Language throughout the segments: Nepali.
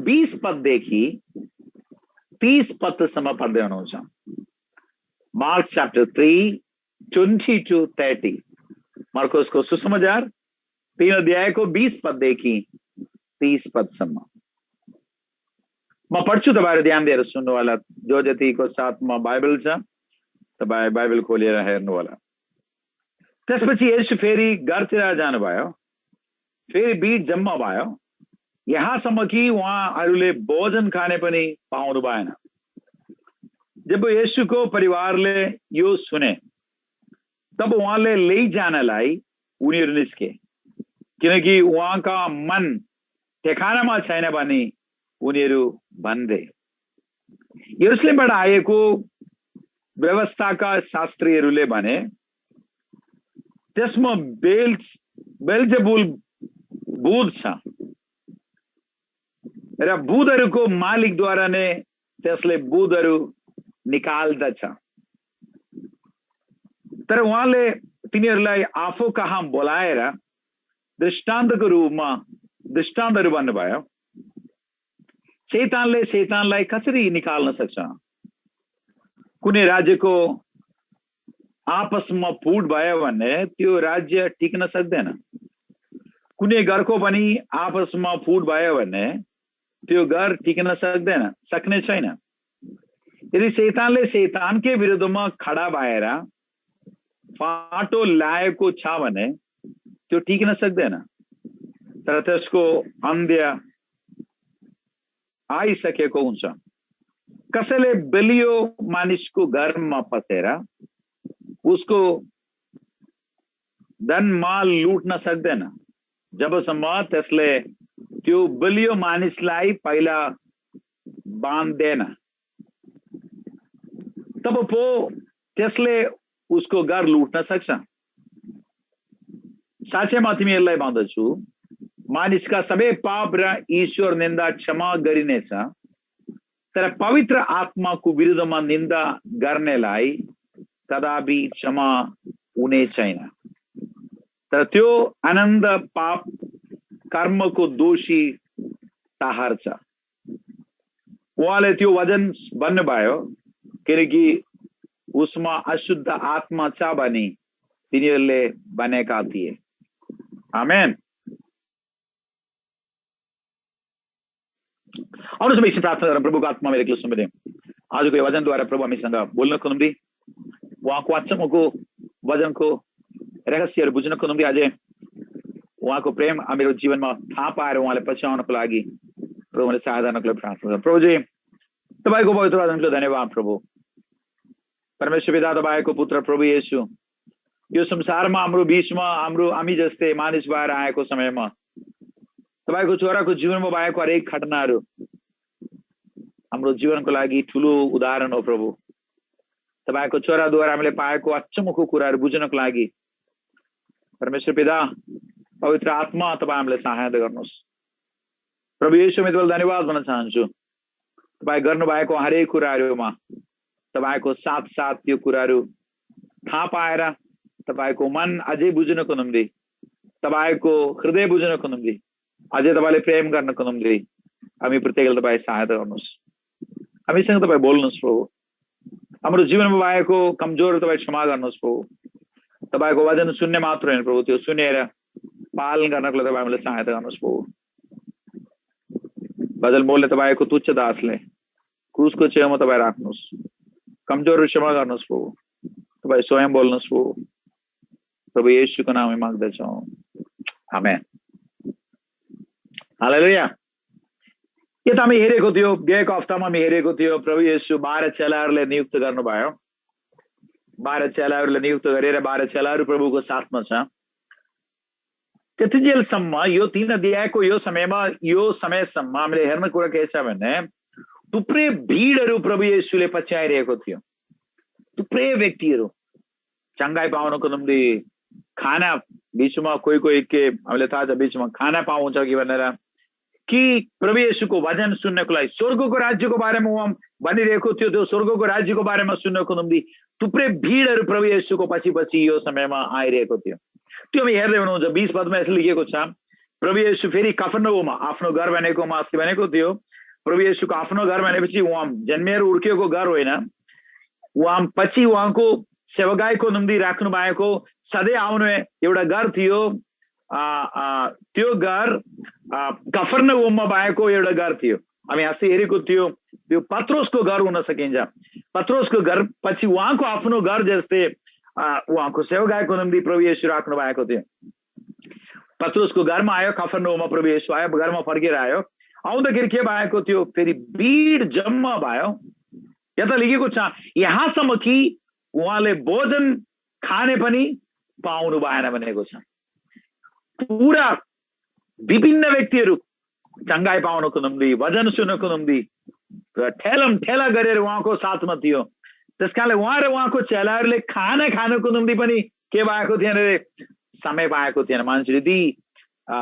20 पददेखि 30 पदसम्म पढ्दै हुनुहुन्छ। मार्क च्याप्टर 3 20 to 30, मार्कोसको सुसमाचार 3 अध्यायको 20 पददेखि 30 पदसम्म म पढ्छु, तपाईँहरू ध्यान दिएर सुन्नु होला। जो जतिको साथमा बाइबल छ तपाईँ बाइबल खोलेर हेर्नु होला। त्यसपछि येशू फेरि घरतिर जानुभयो। फेरि भिड जम्मा भयो, यहाँसम्म कि उहाँहरूले भोजन खाने पनि पाउनु भएन। जब येशूको परिवारले यो सुने तब उहाँले लैजानलाई उनीहरू निस्के, किनकि उहाँका मन ठेगानामा छैन भनी उनीहरू भन्थे। यरुशलेमबाट आएको व्यवस्थाका शास्त्रीहरूले भने त्यसमा बेल्जेबुल भूत छ र भूतहरूको मालिकद्वारा नै त्यसले भूतहरू निकाल्दछ। तर उहाँले तिनीहरूलाई आफू कहाँ बोलाएर दृष्टान्तको रूपमा दृष्टान्तहरू भन्नुभयो। शैतानले शैतानलाई कसरी निकाल्न सक्छ? कुनै राज्यको आपसमा फुट भयो भने त्यो राज्य टिक्न सक्दैन। कुनै घरको पनि आपसमा फुट भयो भने त्यो घर टिक्न सक्ने छैन। यदि शैतानले शैतानकै विरुद्धमा खडा भएर फाटो ल्याएको छ भने त्यो टिक्न सक्दैन। तर त्यसको अन्त्य आइसकेको हुन्छ। कसैले बलियो मानिसको घरमा पसेर उसको धन माल लुट्न सक्दैन जबसम्म त्यसले त्यो बलियो मानिसलाई पहिला बाँध्दैन। तब पो त्यसले उसको घर लुट्न सक्छ। साँच्चैमा तिमीहरूलाई भन्दछु, मानिसका सबै पाप र ईश्वर निन्दा क्षमा गरिनेछ, तर पवित्र आत्माको विरुद्धमा निन्दा गर्नेलाई कदापि क्षमा हुने छैन। तर त्यो आनन्द पाप कर्मको दोषी ठहर्छ। उहाँले त्यो वचन भन्नुभयो किनकि उसमा अशुद्ध आत्मा छ भनी तिनीहरूले भनेका थिए। आमेन। आउनुहोस् म एकछिन प्रार्थना गरौँ। प्रभुको आत्मा मेरो एक्लो सुन्दै आजको यो वचनद्वारा प्रभु हामीसँग बोल्नको निम्ति, उहाँको अचम्मको वचनको रहस्यहरू बुझ्नको निम्ति, अझै उहाँको प्रेम मेरो जीवनमा थाहा पाएर उहाँले पछ्याउनको लागि प्रभुले सहायता गर्नको लागि प्रार्थना गरौँ। प्रभुजी, तपाईँको पवित्र वचनको धन्यवाद। प्रभु परमेश्वर पिता, तपाईँको पुत्र प्रभु येशू यो संसारमा हाम्रो बीचमा हामी जस्तै मानिस भएर आएको समयमा तपाईँको छोराको जीवनमा भएको हरेक घटनाहरू हाम्रो जीवनको लागि ठुलो उदाहरण हो। प्रभु, तपाईँको छोराद्वारा हामीले पाएको अचम्मको कुराहरू बुझ्नको लागि परमेश्वर पिता पवित्र आत्मा तपाईँ हामीलाई सहायता गर्नुहोस्। प्रभु येशू, म तपाईँलाई धन्यवाद भन्न चाहन्छु। तपाईँ गर्नुभएको हरेक कुराहरूमा तपाईँको साथ साथ त्यो कुराहरू थाहा पाएर तपाईँको मन अझै बुझ्नको निम्ति, तपाईँको हृदय बुझ्नको निम्ति, अझै तपाईँले प्रेम गर्नको निम्ति हामी प्रत्येकले तपाईँ सहायता गर्नुहोस्। हामीसँग तपाईँ बोल्नुहोस् प्रभु। हाम्रो जीवनमा भएको कमजोर तपाईँ क्षमा गर्नुहोस् प्रभु। तपाईँको वचन सुन्ने मात्र होइन प्रभु, त्यो सुनेर पालन गर्नको लागि तपाईँ हामीलाई सहायता गर्नुहोस् प्रभु। वचन बोल्ने तपाईँको तुच्छ दासले क्रुसको छेउमा तपाईँ राख्नुहोस्। कमजोर क्षमा गर्नुहोस् प्रभु। तपाईँ स्वयं बोल्नुहोस् प्रभु। प्रभु येशूको नाममा माग्दछौँ, आमेन। हालेलुया। यो त हामी हेरेको थियो, गएको हप्तामा हामी हेरेको थियो प्रभु येशू 12 चेलाहरूले नियुक्त गर्नुभयो। 12 चेलाहरूले नियुक्त गरेर 12 चेलाहरू प्रभुको साथमा छ। त्यतिजेलसम्म यो 3 अध्यायको यो समयसम्म हामीले हेर्ने कुरा के छ भने थुप्रै भिडहरू प्रभु येशूले पछ्याइरहेको थियो। थुप्रै व्यक्तिहरू चङ्गाई पाउनको निम्ति खाना बीचमा कोही के हामीले थाहा छ बीचमा खाना पाउँछ कि भनेर, कि प्रभु येशूको वचन सुन्नको लागि स्वर्गको राज्यको बारेमा उहाँ भनिरहेको थियो। त्यो स्वर्गको राज्यको बारेमा सुन्नको निम्ति थुप्रै भिडहरू प्रभु येशूको पछि पछि यो समयमा आइरहेको थियो। त्यो हामी हेर्दै हुनुहुन्छ। 20 पदमा यसले लेखिएको छ, प्रभु येशू फेरि कफरनहुममा आफ्नो घर भनेकोमा अस्ति भनेको थियो प्रभु येशूको आफ्नो घर भनेपछि उहाँ जन्मेर हुर्किएको घर होइन उहाँ पछि उहाँको सेवकाईको निम्ति राख्नु भएको सधैँ आउने एउटा घर थियो त्यो घर कफरनहुममा भएको एउटा घर थियो हामी अस्ति हेरेको थियो त्यो पत्रोसको घर हुन सकिन्छ पत्रोसको घर पछि उहाँको आफ्नो घर जस्तै उहाँको सेवकाईको निम्ति प्रभु येशू राख्नु भएको थियो पत्रोसको घरमा आयो कफरनहुममा प्रभु येशू आयो घरमा फर्केर आयो आउँदाखेरि के भएको थियो फेरि भिड जम्मा भयो यता लेखेको छ यहाँसम्म कि उहाँले भोजन खाने पनि पाउनु भएन भनेको छ पुरा विभिन्न व्यक्तिहरू चङ्गाई पाउनको निम्ति वचन सुन्नको निम्ति ठेलम ठेला गरेर उहाँको साथमा थियो त्यसकारणले उहाँ र उहाँको चेलाहरूले खाना खानको निम्ति पनि के भएको थिएन रे समय पाएको थिएन मान्छेले यति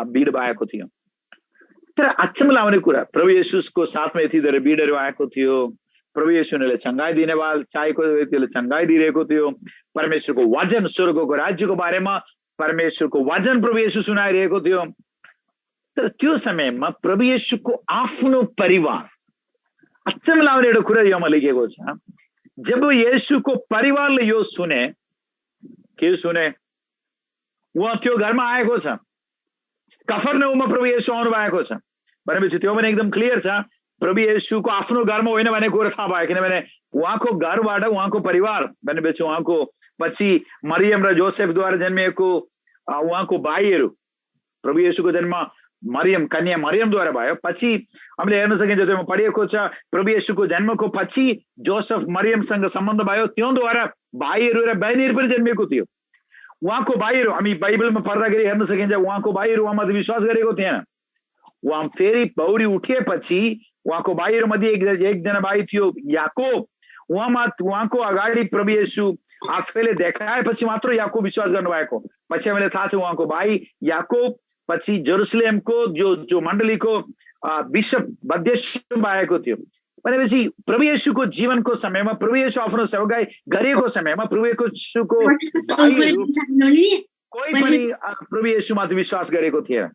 भिड भएको थियो तर अचम्म लाग्ने कुरा प्रभु येशूको साथमा यति धेरै भिडहरू आएको थियो प्रभु येशूले चङ्गाई दिने चाहेको व्यक्तिले चङ्गाई दिइरहेको थियो परमेश्वरको वचन स्वर्गको राज्यको बारेमा परमेश्वरको वचन प्रभु येशू सुनाइरहेको थियो तर त्यो समयमा प्रभु येशूको आफ्नो परिवार अचम्म लाग्ने एउटा कुरा योमा लेखेको छ जब येशूको परिवारले यो सुने के सुने उहाँ त्यो घरमा आएको छ कफरनहुममा प्रभु येशू आउनु भएको छ भनेपछि त्यो पनि एकदम क्लियर छ प्रभु येशूको आफ्नो घरमा होइन भन्ने कुरा थाहा भयो किनभने उहाँको घरबाट उहाँको परिवार भनेपछि उहाँको पछि मरियम र जोसेफद्वारा जन्मिएको उहाँको भाइहरू प्रभु येशूको जन्म मरियम कन्या मरियमद्वारा भयो पछि हामीले हेर्न सकिन्छ त्यो पढिएको छ प्रभु येशूको जन्मको पछि जोसेफ मरियमसँग सम्बन्ध भयो त्योद्वारा भाइहरू र बहिनीहरू पनि जन्मिएको थियो उहाँको भाइहरू हामी बाइबलमा पढ्दाखेरि हेर्न सकिन्छ उहाँको भाइहरू उहाँमाथि विश्वास गरेको थिएन उहाँ फेरि पौडी उठेपछि उहाँको भाइहरू मध्ये एकजना भाइ थियो याकोब उहाँको अगाडि प्रभु येशू आफैले देखाएपछि मात्र याकोब विश्वास गर्नुभएको पछि हामीले थाहा छ उहाँको भाइ याकोब पछि जेरुसलेमको जो मण्डलीको बिशप अध्यक्ष भएको थियो भनेपछि प्रभु येशूको जीवनको समयमा प्रभु येशू आफ्नो सेवकाई गरेको समयमा प्रभु येशूको भाइहरू कोही पनि प्रभु येशूमाथि विश्वास गरेको थिएन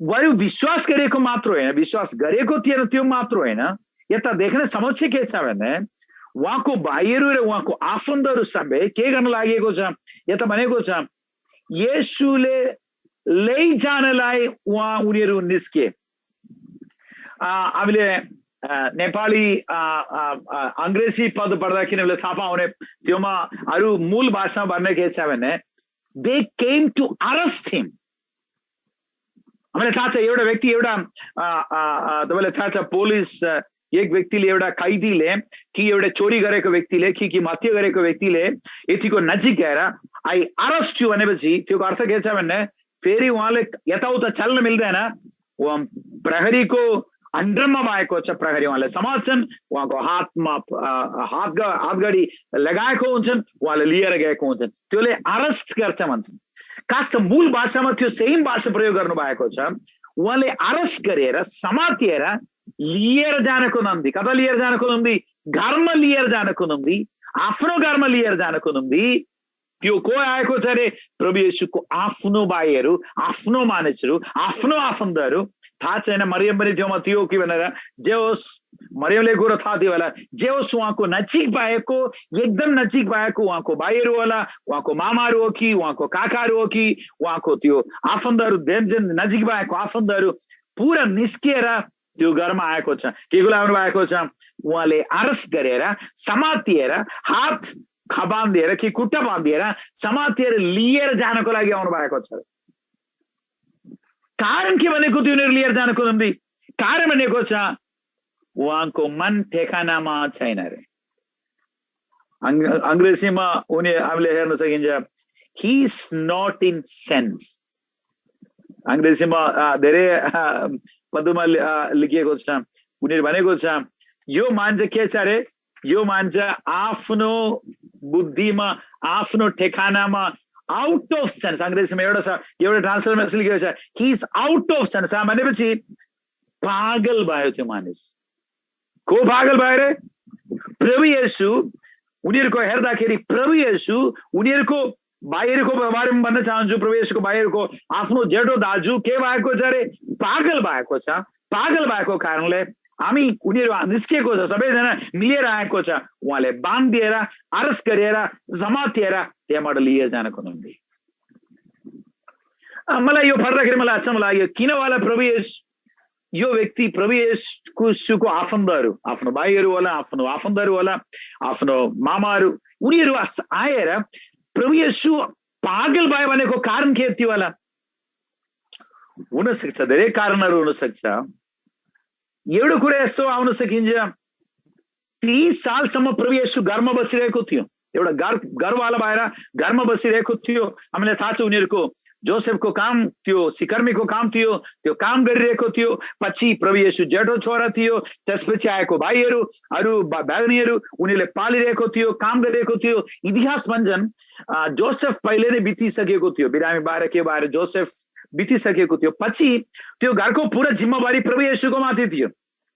बरु विश्वास गरेको मात्र होइन विश्वास गरेको थिएन त्यो मात्र होइन यता देख्ने समस्या के छ भने उहाँको भाइहरू र उहाँको आफन्तहरू सबै के गर्न लागेको छ यता भनेको छ येशूले लैजानलाई उनीहरू निस्के हामीले नेपाली अंग्रेजी पद पढ्दाखेरि हामीले थाहा पाउने त्योमा अरू मूल भाषामा भन्ने के छ भने दे केम टु अरेस्ट हिम हामीलाई थाहा छ एउटा व्यक्ति एउटा तपाईँलाई थाहा छ पुलिस एक व्यक्तिले एउटा कैदीले कि एउटा चोरी गरेको व्यक्तिले कि हत्या गरेको व्यक्तिले यतिको नजिक गएर आई अरेस्ट यु भनेपछि त्यो अर्थ के छ भने फेरि उहाँले यताउता चल्न मिल्दैन उहाँ प्रहरीको अन्डरमा भएको छ प्रहरी उहाँले समात्छन् उहाँको हातमा हातगाडी लगाएको हुन्छन् उहाँले लिएर गएको हुन्छन् त्यसले अरेस्ट गर्छ भन्छन् खास त मूल भाषामा त्यो सेम भाषा प्रयोग गर्नु भएको छ उहाँले अरेस्ट गरेर समातेर लिएर जानको निम्ति कता लिएर जानको निम्ति घरमा लिएर जानको निम्ति आफ्नो घरमा लिएर जानको निम्ति त्यो को आएको छ रे प्रभु येशूको आफ्नो भाइहरू आफ्नो मानिसहरू आफ्नो आफन्तहरू थाहा छैन मरियम पनि त्योमा थियो कि भनेर जे होस् मरियमले कुरो थाहा थियो होला जे होस् उहाँको नजिक भएको एकदम नजिक भएको उहाँको भाइहरू होला उहाँको मामाहरू हो कि उहाँको काकाहरू हो कि उहाँको त्यो आफन्तहरू नजिक भएको आफन्तहरू पुरा निस्किएर त्यो घरमा आएको छ के को लागि भएको छ उहाँले अरेस्ट गरेर समातिएर हात बाँधिएर कि खुट्टा बाँधिएर समातेर लिएर जानको लागि आउनु भएको छ कारण के भनेको थियो उनीहरू लिएर जानको निम्ति कारण भनेको छ उहाँको मन ठेकानामा छैन रे अंग्रेजीमा उनी हामीले हेर्न सकिन्छ he is not in sense अंग्रेजीमा धेरै पदमा लेखिएको छ उनीहरू भनेको छ यो मान्छे के छ रे यो मान्छे आफ्नो बुद्धिमा आफ्नो ठेकानामा आउट अफ सेन्स अंग्रेजीमा एउटा ट्रान्सलेसन लेखेको छ he is out of sense भनेपछि पागल भयो त्यो मानिस को पागल भयो रे प्रभु येशू उनीहरूको हेर्दाखेरि प्रभु येशू उनीहरूको बाहिरको बारेमा भन्न चाहन्छु प्रभु येशूको बाहिरको आफ्नो जेठो दाजु के भएको छ रे, पागल भएको छ। पागल भएको कारणले हामी उनीहरू निस्किएको छ, सबैजना मिलेर आएको छ। उहाँले बाँधिएर अरेस्ट गरेर समातेर त्यहाँबाट लिएर जानको निम्ति। मलाई यो पढ्दाखेरि मलाई अचम्म लाग्यो, किन होला प्रभु येशू यो व्यक्ति प्रभु येशूको आफन्तहरू, आफ्नो भाइहरू होला, आफ्नो आफन्तहरू होला, आफ्नो मामाहरू, उनीहरू आएर प्रभु येशू पागल भयो भनेको कारण के थियो होला? हुन सक्छ, धेरै कारणहरू हुन सक्छ। एउटा कुरा यस्तो आउन सकिन्छ, 30 सालसम्म प्रभु येशू घरमा बसिरहेको थियो, एउटा घरवाला भएर घरमा बसिरहेको थियो। हामीलाई थाहा छ उनीहरूको जोसेफको काम थियो, सिकर्मीको काम थियो, त्यो काम गरिरहेको थियो। पछि प्रभु येशू जेठो छोरा थियो, त्यसपछि आएको भाइहरू, अरू बहिनीहरू, उनीहरूले पालिरहेको थियो, काम गरिरहेको थियो। इतिहास भन्छन् जोसेफ पहिले नै बितिसकेको थियो, बिरामी भएर के भएर जोसेफ बितिसकेको थियो। पछि त्यो घरको पुरा जिम्मेवारी प्रभु येशूको माथि थियो,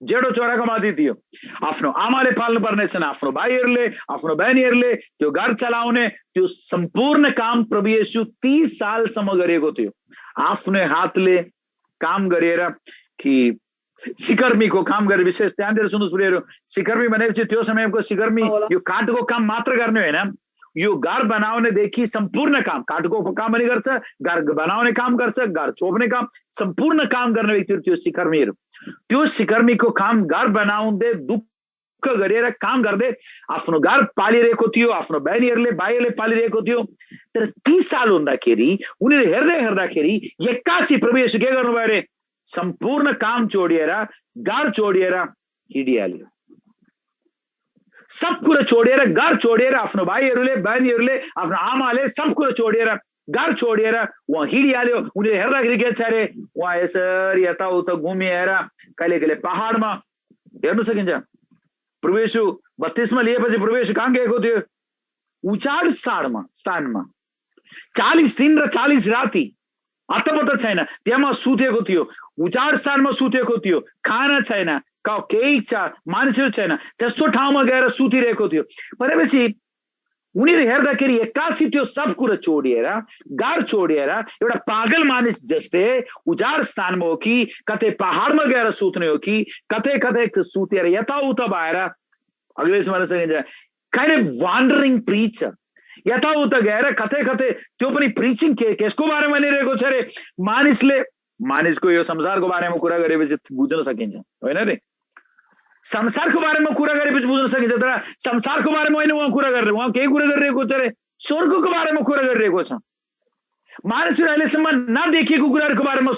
जेठो छोराको माथि थियो। आफ्नो आमाले पाल्नु पर्ने छन्, आफ्नो भाइहरूले, आफ्नो बहिनीहरूले त्यो घर चलाउने त्यो सम्पूर्ण काम प्रभु येशू 30 सालसम्म गरेको थियो। आफ्नो हातले काम गरेर कि सिकर्मीको काम गरेर, विशेष ध्यान दिएर सुन्नुहोस् प्रियहरू, सिकर्मी भनेपछि त्यो समयको सिकर्मी यो काठको काम मात्र गर्ने होइन, यो घर बनाउनेदेखि सम्पूर्ण काम, काठको काम पनि गर्छ, घर बनाउने काम गर्छ, घर छोप्ने काम, सम्पूर्ण काम गर्ने व्यक्तिहरू त्यो सिकर्मीहरू। त्यो सिकर्मीको काम घर बनाउँदै दुःख गरेर काम गर्दै आफ्नो घर पालिरहेको थियो, आफ्नो बहिनीहरूले भाइहरूले पालिरहेको थियो। तर 30 साल हुँदाखेरि उनीहरू हेर्दै हेर्दाखेरि एक्कासी प्रभु येशू के गर्नुभयो अरे, सम्पूर्ण काम छोडिएर, घर छोडिएर हिँडिहाल्यो। सब कुरा छोडेर, घर छोडेर, आफ्नो भाइहरूले, बहिनीहरूले, आफ्नो आमाले सब कुरा छोडेर, घर छोडेर उहाँ हिँडिहाल्यो। उनीहरूले हेर्दाखेरि के छ अरे, उहाँ यसरी यताउता घुमिएर कहिले कहिले पहाडमा हेर्न सकिन्छ। प्रभु येशू बत्तिसमा लिएपछि प्रभु येशू कहाँ गएको थियो? उचाड स्थानमा 40 दिन र 40 राति अत्तपत्ता छैन, त्यहाँ सुतेको थियो, उचाड स्थानमा सुतेको थियो, खाना छैन, केही मानिसहरू छैन, त्यस्तो ठाउँमा गएर सुतिरहेको थियो। भनेपछि उनीहरू हेर्दाखेरि एक्कासी त्यो सब कुरा छोडिएर, घर छोडिएर, एउटा पागल मानिस जस्तै उजाड स्थानमा हो कि कतै पहाडमा गएर सुत्ने हो कि कतै कतै सुतेर यताउता भएर, अग्रेसमा सकिन्छ काइन्ड अफ वान्डरिङ प्रिचर, यताउता गएर कतै कतै, त्यो पनि प्रिचिङ केसको बारेमा भनिरहेको छ अरे। मानिसको यो संसारको बारेमा कुरा गरेपछि बुझ्न सकिन्छ, होइन रे? संसारको बारेमा कुरा गरेपछि बुझ्न सकिन्छ, तर संसारको बारेमा होइन उहाँ कुरा गरेर, उहाँ केही कुरा गरिरहेको छ अरे, स्वर्गको बारेमा कुरा गरिरहेको छ। मानिसहरू अहिलेसम्म नदेखिएको कुराहरूको बारेमा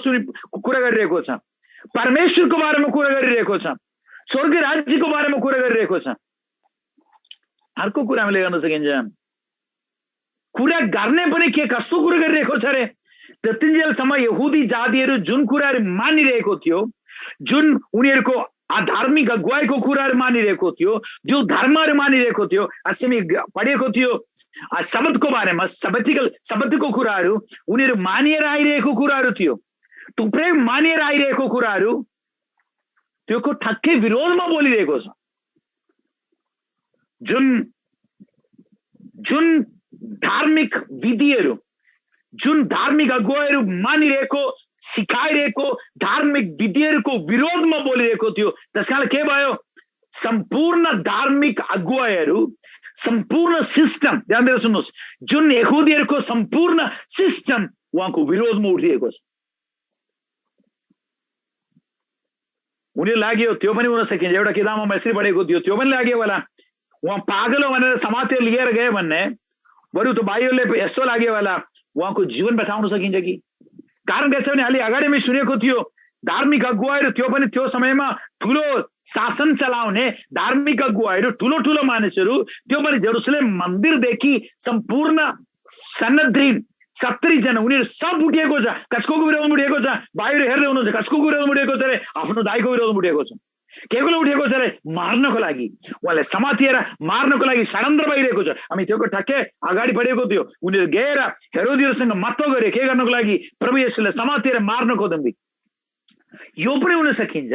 कुरा गरिरहेको छ, परमेश्वरको बारेमा कुरा गरिरहेको छ, स्वर्ग राज्यको बारेमा कुरा गरिरहेको छ। अर्को कुरा हामीले गर्न सकिन्छ, कुरा गर्ने पनि के कस्तो कुरा गरिरहेको छ अरे। त्यतिन्जेलसम्म यहुदी जातिहरू जुन कुराहरू मानिरहेको थियो, जुन उनीहरूको आधार्मिक अगुवाईको कुराहरू मानिरहेको थियो, जो धर्महरू मानिरहेको थियो, अस्ति पढेको थियो शब्दको बारेमा, शब्दको कुराहरू उनीहरू मानिएर आइरहेको कुराहरू थियो। थुप्रै मानिएर आइरहेको कुराहरू त्योको ठक्कै विरोधमा बोलिरहेको छ। जुन धार्मिक विधिहरू, जुन धार्मिक अगुवाईहरू मानिरहेको, सिकाइरहेको धार्मिक विधिहरूको विरोधमा बोलिरहेको थियो। त्यसकारण के भयो, सम्पूर्ण धार्मिक अगुवाईहरू, सम्पूर्ण सिस्टम, ध्यान दिएर सुन्नुहोस्, जुन यहुदीहरूको सम्पूर्ण सिस्टम उहाँको विरोधमा उठिएको छ। उनीहरू लाग्यो, त्यो पनि हुन सकिन्छ, एउटा किताबमा यसरी पढेको थियो, त्यो पनि लाग्यो होला उहाँ पागल हो भनेर समातेर लिएर गए भन्ने, बरु त भाइहरूले यस्तो लाग्यो होला उहाँको जीवन बचाउन सकिन्छ कि। कारण के छ भने अलि अगाडि नै सुनेको थियो, धार्मिक अगुवाईहरू, त्यो पनि त्यो समयमा ठुलो शासन चलाउने धार्मिक अगुवाईहरू, ठुलो ठुलो मानिसहरू, त्यो पनि जेरुसलेम मन्दिरदेखि सम्पूर्ण सन्नद्रीन 70 जना उनीहरू सब उठेको छ। कसको विरोधमा उठेको छ? भाइहरू हेर्दै हुनुहुन्छ, कसको विरोधमा उठेको छ अरे? आफ्नो दाइको विरोधमा उठेको छ। के को उठेको छ अरे? मार्नको लागि, उहाँलाई समातिएर मार्नको लागि षड्यन्त्र भइरहेको छ। हामी त्यो ठक्कै अगाडि बढेको थियो, उनीहरू गएर हेरोदियसँग मत्तो गरे, के गर्नको लागि? प्रभु येशूलाई समातिएर मार्नको निम्ति। यो पनि हुन सकिन्छ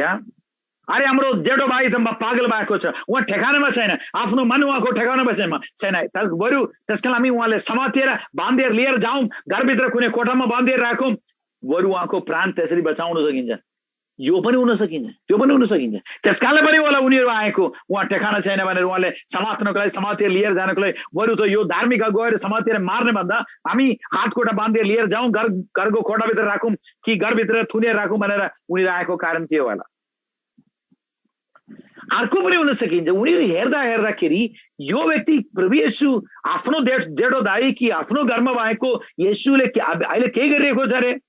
अरे हाम्रो जेठो भाइ त पागल भएको छ, उहाँ ठेगानामा छैन, आफ्नो मन उहाँको ठेगानामा छैन। बरु त्यसका लागि उहाँले समातेर बाँधेर लिएर जाउँ, घरभित्र कुनै कोठामा बाँधेर राखौँ, बरु उहाँको प्राण त्यसरी बचाउन सकिन्छ। यो पनि हुन सकिन्छ, त्यो पनि हुन सकिन्छ। त्यसकारणले पनि होला उनीहरू आएको, उहाँ ठेगाना छैन भनेर उहाँले समात्नको लागि, समातेर लिएर जानको लागि। बरु त यो धार्मिक गएर समातेर मार्ने भन्दा हामी हातकोटा बाँधेर लिएर जाउँ, घरको कोठाभित्र राखौँ कि घरभित्र थुनेर राखौँ भनेर उनीहरू आएको कारण थियो होला। अर्को पनि हुन सकिन्छ, उनीहरू हेर्दा हेर्दाखेरि यो व्यक्ति प्रभु येशू आफ्नो जेठो दाइ कि आफ्नो घरमा भएको येशूले अहिले के गरिरहेको छ अरे,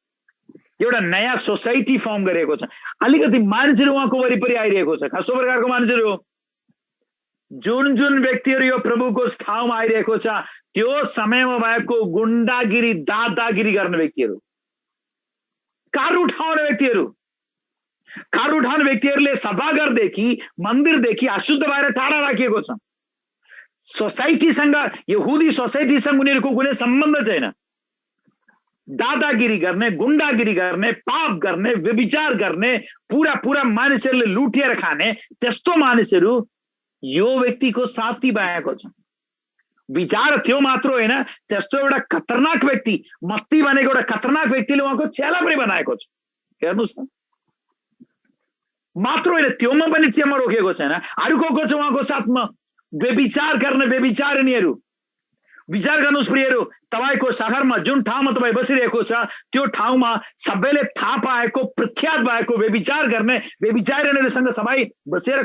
एउटा नयाँ सोसाइटी फर्म गरेको छ। अलिकति मानिसहरू उहाँको वरिपरि आइरहेको छ। कस्तो प्रकारको मानिसहरू हो? जुन जुन व्यक्तिहरू यो प्रभुको ठाउँमा आइरहेको छ त्यो समयमा भएको गुण्डागिरी दादागिरी गर्ने व्यक्तिहरू, कार उठाउने व्यक्तिहरू, कार उठाउने व्यक्तिहरूले सभाघरदेखि मन्दिरदेखि अशुद्ध भएर टाढा राखिएको छ। सोसाइटीसँग, यहुदी सोसाइटीसँग उनीहरूको कुनै सम्बन्ध छैन। दादागिरी गर्ने, गुण्डागिरी गर्ने, पाप गर्ने, व्यभिचार गर्ने, पूरा पूरा मानिसहरूले लुटेर खाने त्यस्तो मानिसहरू यो व्यक्तिको साथी भएको छ। विचार त्यो मात्र होइन, त्यस्तो एउटा खतरनाक व्यक्ति, मत्ती भनेको एउटा खतरनाक व्यक्तिले उहाँको चेला पनि बनाएको छ। हेर्नुहोस् न, मात्र होइन त्योमा पनि त्यहाँ रोकेको छैन, अर्को छ उहाँको साथमा व्यभिचार गर्ने व्यभिचारिणीहरू। विचार गर्नुहोस् प्रियहरू, तपाईको शहरमा जुन ठाउँमा तपाईँ बसिरहेको छ त्यो ठाउँमा सबैले थाहा पाएको, प्रख्यात भएको व्यभिचार गर्ने व्यभिचारिणीहरूसँग सबै बसेर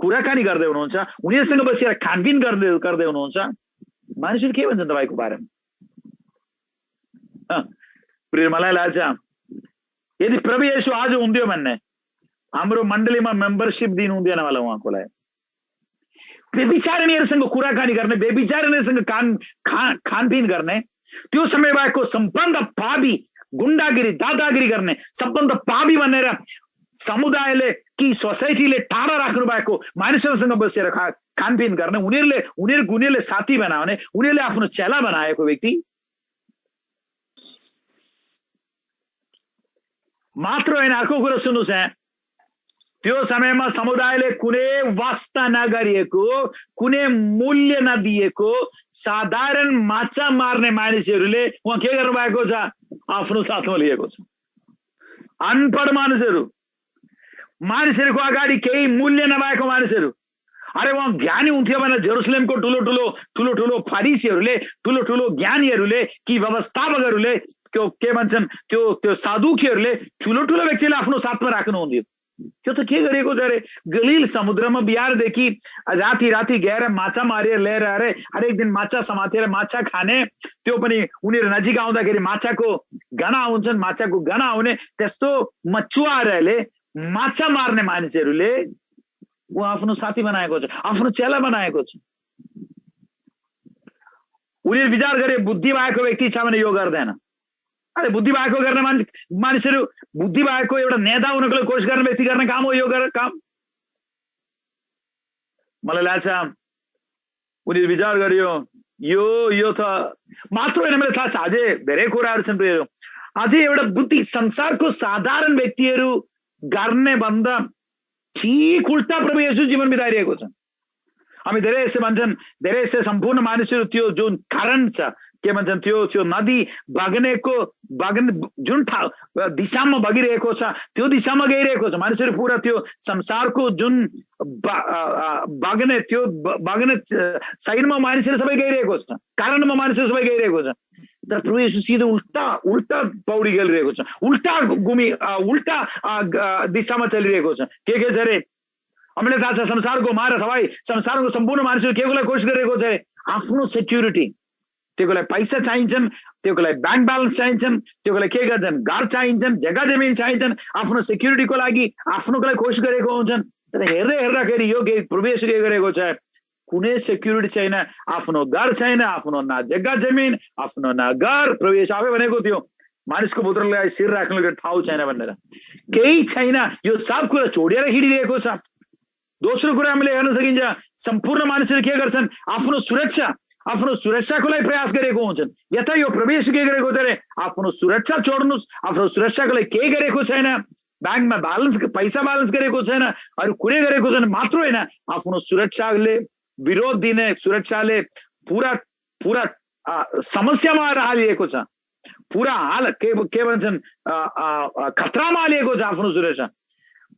कुराकानी गर्दै हुनुहुन्छ, उनीहरूसँग बसेर खानपिन गर्दै हुनुहुन्छ। मानिसहरू के भन्छन् तपाईँको बारेमा? प्रिय, मलाई लाग्छ यदि प्रभु येशू आज हुन्थ्यो भन्ने हाम्रो मण्डलीमा मेम्बरसिप दिनु हुँदैन होला उहाँको लागि। व्यभिचारिणीहरूसँग कुराकानी गर्ने, व्यभिचारिणीहरूसँग खानपिन गर्ने, त्यो समय भएको सम्बन्ध पापी, गुण्डागिरी दादागिरी गर्ने, सम्बन्ध पापी भनेर समुदायले कि सोसाइटीले टाढा राख्नु भएको मानिसहरूसँग बसेर खानपिन गर्ने, उनीहरूले साथी बनाउने, उनीहरूले आफ्नो चेला बनाएको व्यक्ति। मात्र होइन, अर्को कुरा सुन्नुहोस् है, त्यो समयमा समुदायले कुनै वास्ता नगरिएको, कुनै मूल्य नदिएको साधारण माछा मार्ने मानिसहरूले उहाँ के गर्नु भएको छ? आफ्नो साथमा लिएको छ। अनपढ मानिसहरूको अगाडि केही मूल्य नभएको मानिसहरू। अरे उहाँ ज्ञानी हुन्थ्यो भने जेरुसलेमको ठुलो ठुलो फरिसीहरूले, ठुलो ठुलो ज्ञानीहरूले कि व्यवस्थापकहरूले, त्यो के भन्छन्, त्यो साधुकीहरूले, ठुलो ठुलो व्यक्तिले आफ्नो साथमा राख्नुहुन्थ्यो। त्यो त के गरेको छ अरे, गलिल समुद्रमा बिहारदेखि राति गएर माछा मारेर लिएर अरे हरेक दिन माछा समातेर माछा खाने, त्यो पनि उनीहरू नजिक आउँदाखेरि माछाको गना हुन्छन्, माछाको गना हुने त्यस्तो मछुवाराले, माछा मार्ने मानिसहरूले उहाँ आफ्नो साथी बनाएको छ, आफ्नो चेला बनाएको छ। उनीहरू विचार गरे बुद्धि भएको व्यक्ति छ भने यो गर्दैन। अरे बुद्धि भएको गर्ने मानिसहरू, बुद्धि भएको एउटा नेता हुनको लागि कोसिस गर्ने व्यक्ति गर्ने काम हो यो काम। मलाई लाग्छ उनीहरू विचार गर्यो यो त मात्र होइन, मलाई थाहा छ अझै धेरै कुराहरू छन् प्रियहरू। अझै एउटा बुद्धि संसारको साधारण व्यक्तिहरू गर्ने भन्दा ठिक उल्टा प्रभु येशू जीवन बिताइरहेको छ। हामी धेरै यस्तो भन्छन्, धेरै यस्तो सम्पूर्ण मानिसहरू त्यो जुन कारण छ, के भन्छन्, त्यो नदी बग्ने जुन दिशामा बगिरहेको छ त्यो दिशामा गइरहेको छ। मानिसहरू पुरा त्यो संसारको जुन बग्ने साइडमा मानिसहरू सबै गइरहेको छ, कारणमा मानिसहरू सबै गइरहेको छ। तर प्रभु येशू सिधै उल्टा पौडी खेलिरहेको छ, उल्टा दिशामा चलिरहेको छ। के छ अरे, हामीलाई थाहा छ संसारको मार सबै संसारको सम्पूर्ण मानिसहरू के को लागि कोसिस गरिरहेको छ? आफ्नो सेक्युरिटी, त्योको लागि पैसा चाहिन्छन्, त्योको लागि ब्याङ्क ब्यालेन्स चाहिन्छन्, त्योको लागि के गर्छन्, घर चाहिन्छन्, जग्गा जमिन चाहिन्छन्, आफ्नो सेक्युरिटीको लागि आफ्नोको लागि कोसिस गरेको हुन्छन्। तर हेर्दाखेरि यो प्रभु येशू के गरेको छ? कुनै सेक्युरिटी छैन, आफ्नो घर छैन, आफ्नो न जग्गा जमिन, आफ्नो न घर। प्रभु येशू आफै भनेको थियो मानिसको पुत्रलाई शिर राख्ने ठाउँ छैन भनेर, केही छैन, यो सब कुरा छोडेर हिँडिरहेको छ। दोस्रो कुरा हामीले हेर्न सकिन्छ, सम्पूर्ण मानिसहरू के गर्छन्? आफ्नो सुरक्षाको लागि प्रयास गरेको हुन्छन्। यता यो प्रभु येशू के गरेको छ अरे, आफ्नो सुरक्षा छोड्नुहोस्, आफ्नो सुरक्षाको लागि केही गरेको छैन। बैंक में बैलेंस पैसा बैलेंस गरेको छैन अरु कुनै गरेको छैन मात्र हैन आफ्नो सुरक्षाले विरोध दिने सुरक्षाले पूरा पूरा समस्यामा हालिएको छ पूरा हाल के भन्छन् खतरामा हालिएको छ आफ्नो सुरक्षा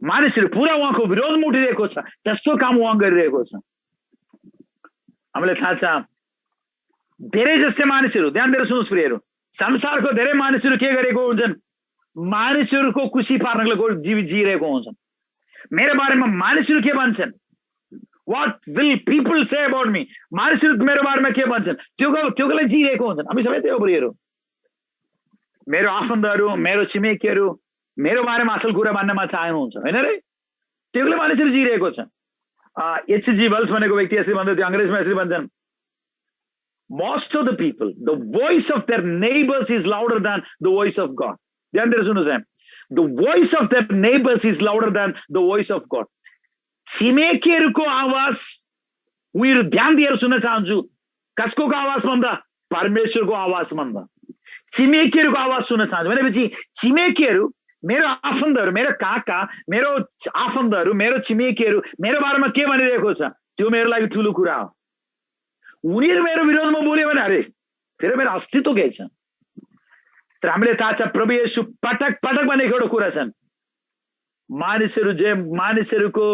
मानिसहरु पूरा उहाँको विरोधमा उठिरहेको छ त्यस्तो काम उहाँ गरिरहेको छ हामीले थाहा छ धेरै जस्तै मानिसहरु ध्यान दिएर सुन्नुस् प्रियहरु संसारको धेरै मानिसहरु के गरेको हुन्छन् मानिसहरुको खुशी पार्नको लागि जीवित जिरहेको हुन्छन् मेरो बारेमा मानिसहरु के भन्छन् what will people say about me मानिसहरु मेरो बारेमा के भन्छन् त्योको लागि जिरहेको हुन्छन् हामी सबै त्यो प्रियहरु मेरो आफन्तहरु मेरो छिमेकीहरु मेरो बारेमा असल कुरा भन्नमा चाहनुहुन्छ हैन रे त्योले मानिसहरु जिरहेको छ एचजी वेल्स भनेको व्यक्ति यसरी भन्दै थियो अंग्रेजमा यसरी भन्छन् most of the people the voice of their neighbors is louder than the voice of God ध्यान दिएर सुन्नुस् है the voice of their neighbors is louder than the voice of God छिमेकीहरुको आवाज उनीहरु ध्यान दिएर सुन्न चाहन्छु कसको आवाज भन्दा परमेश्वरको आवाज भन्दा छिमेकीहरुको आवाज सुन्न चाहन्छु भनेपछि छिमेकीहरु मेरो आफन्तहरु मेरो काका मेरो आफन्तहरु मेरो छिमेकीहरु मेरो बारेमा के भनिरहेको छ त्यो मेरो लागि ठूलो कुरा हो उनीहरु मेरो विरोधमा बोल्यो भने अरे फेरि मेरो अस्तित्व के छ तर हामीले थाहा छ प्रभु येशू पटक पटक भनेको एउटा कुरा छन् मानिसहरु जे मानिसहरुको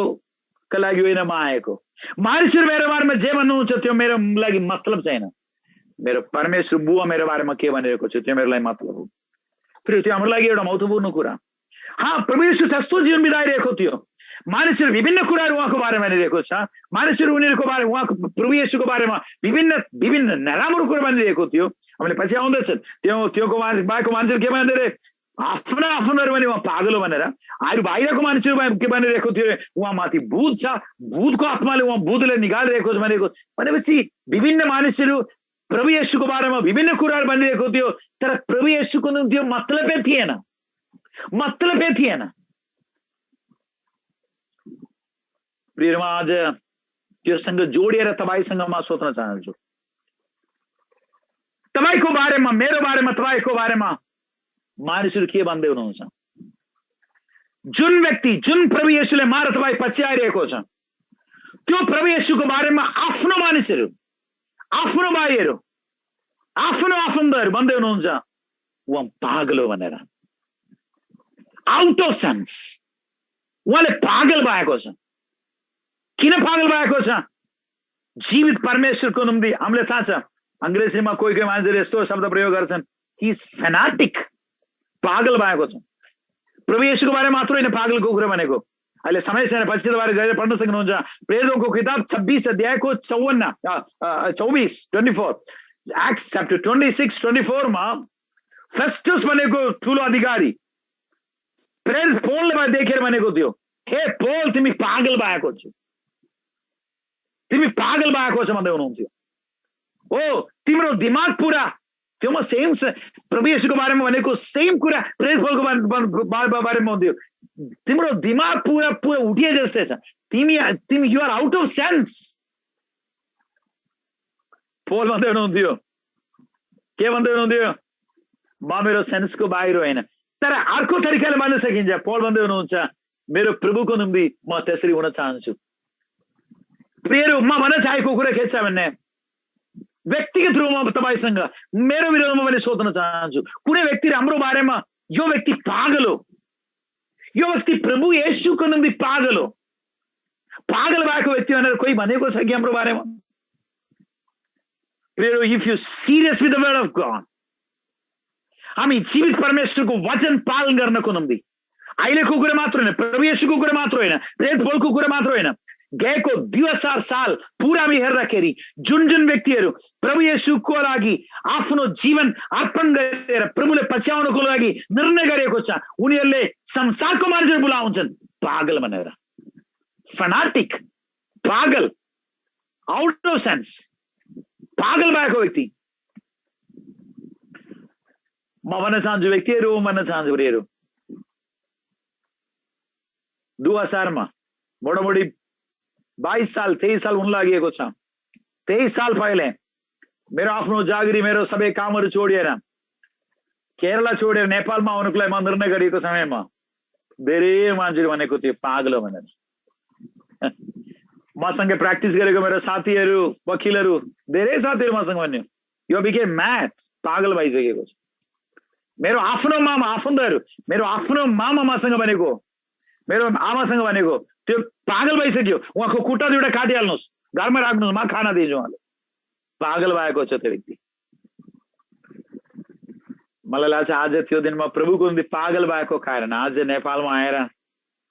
लागि होइन म आएको मानिसहरु मेरो बारेमा जे भन्नुहुन्छ त्यो मेरो लागि मतलब छैन मेरो परमेश्वर बुवा मेरो बारेमा के भनिरहेको छ त्यो मेरो लागि मतलब हो फेरि त्यो हाम्रो लागि एउटा महत्त्वपूर्ण कुरा प्रभु येशू त्यस्तो जीवन बिताइरहेको थियो मानिसहरु विभिन्न कुराहरु उहाँको बारेमा भनिरहेको छ मानिसहरु उनीहरुको बारेमा उहाँको प्रभु येशूको बारेमा विभिन्न नराम्रो कुरा भनिरहेको थियो हामीले पछि आउँदैछ त्योको बारेको मान्छेहरु के भन्दै रे आफ्ना आफन्तहरु भने उहाँ पागल भनेर अरु बाहिरको मान्छेहरु के भनिरहेको थियो उहाँ माथि भूत छ भूतको आत्माले उहाँ भूतले निकालिरहेको छ भनेपछि विभिन्न मानिसहरु प्रभु येशूको बारेमा विभिन्न कुराहरु भनिरहेको थियो तर प्रभु येशूको त्यो मतलबै थिएन प्रियमा आज त्योसँग जोडिएर तपाईसँग म सोध्न चाहन्छु तपाईको बारेमा मेरो बारेमा तपाईको बारेमा मानिसहरु के भन्दै हुनुहुन्छ जुन व्यक्ति जुन प्रभु येशूले मार तपाई पछ्याइरहेको छ त्यो प्रभु येशूको बारेमा आफ्नो मानिसहरु आफ्नो भाइहरु आफ्नो आफन्तहरु भन्दै हुनुहुन्छ उहाँ पागल हो भनेर आउट अफ सेन्स उहाँले पागल भएको छ किन पागल भएको छ जीवित परमेश्वरको निम्ति हामीले थाहा छ अंग्रेजीमा कोही मान्छेले यस्तो शब्द प्रयोग गर्छन् ही इज फैनाटिक पागल भएको छ प्रभु येशूको बारेमा मात्र हैन पागलको कुरा भनेको अहिले समय छैन पछिल्लो बारे गएर पढ्न सक्नुहुन्छ प्रेरितको किताब 26 अध्यायको 24 एक्ट्स च्याप्टर 26-24 मा फेस्टस भनेको ठूलो अधिकारी प्रेरित पौलले देखेर भनेको थियो हे पौल तिमी पागल भएको छौ भन्दै हुनुहुन्थ्यो ओ तिम्रो दिमाग पुरा त्योमा सेम प्रभु येशूको बारेमा भनेको सेम कुरा प्रेरित पौलको बारेमा हुन्थ्यो तिम्रो दिमाग पुरा उठिए जस्तै छ तिमी you are out of sense Paul भन्दै हुनुहुन्थ्यो के भन्दै हुनुहुन्थ्यो म मेरो सेन्सको बाहिर होइन तर अर्को तरिकाले भन्न सकिन्छ पौल भन्दै हुनुहुन्छ मेरो प्रभुको निम्ति म त्यसरी हुन चाहन्छु प्रियहरू म भन्न चाहेको कुरा के छ भने व्यक्तिगत रूपमा तपाईसँग मेरो विरोधमा मैले सोध्न चाहन्छु कुनै व्यक्तिले हाम्रो बारेमा यो व्यक्ति पागल हो यो व्यक्ति प्रभु येशूको निम्ति पागल हो पागल भएको व्यक्ति भनेर कोही भनेको छ कि हाम्रो बारेमा प्रियहरू if you serious with the word of God हामी जीवित परमेश्वरको वचन पालन गर्नको निम्ति अहिलेको कुरा मात्र होइन प्रभु येशूको कुरा मात्र होइन प्रेरित पौलको कुरा मात्र होइन गएको 2000 साल पूरा हामी हेर्दाखेरि जुन व्यक्तिहरू प्रभु येशूको लागि आफ्नो जीवन अर्पण गरेर प्रभुले पछ्याउनको लागि निर्णय गरेको छ उनीहरूले संसारको मान्छेहरू बोलाउँछन् पागल भनेर फनाटिक पागल आउट अफ सेन्स पागल भएको व्यक्ति म भन्न चाहन्छु व्यक्तिहरू भन्न चाहन्छु प्रियहरू 2000 मा मोटामोटी 22 साल 23 साल हुन लागेको छ 23 साल पहिले मेरो आफ्नो जागिरी मेरो सबै कामहरू छोडेर केरला छोडेर नेपालमा आउनको लागि म निर्णय गरेको समयमा धेरै मान्छेहरू भनेको त्यो पागल भनेर। मसँग प्र्याक्टिस गरेको मेरो साथीहरू वकिलहरू धेरै साथीहरू मसँग भन्यो यो बिके म्याड, पागल भइसकेको छ। मेरो आफ्नो मामा आफन्तहरू, मेरो आफ्नो मामा मसँग भनेको, मेरो आमासँग भनेको त्यो पागल भइसक्यो, उहाँको खुट्टा दुईटा काटिहाल्नुहोस्, घरमा राख्नुहोस्, म खाना दिन्छु। उहाँले पागल भएको छ त्यो व्यक्ति। मलाई लाग्छ आज त्यो दिनमा प्रभुको निम्ति पागल भएको कारण आज नेपालमा आएर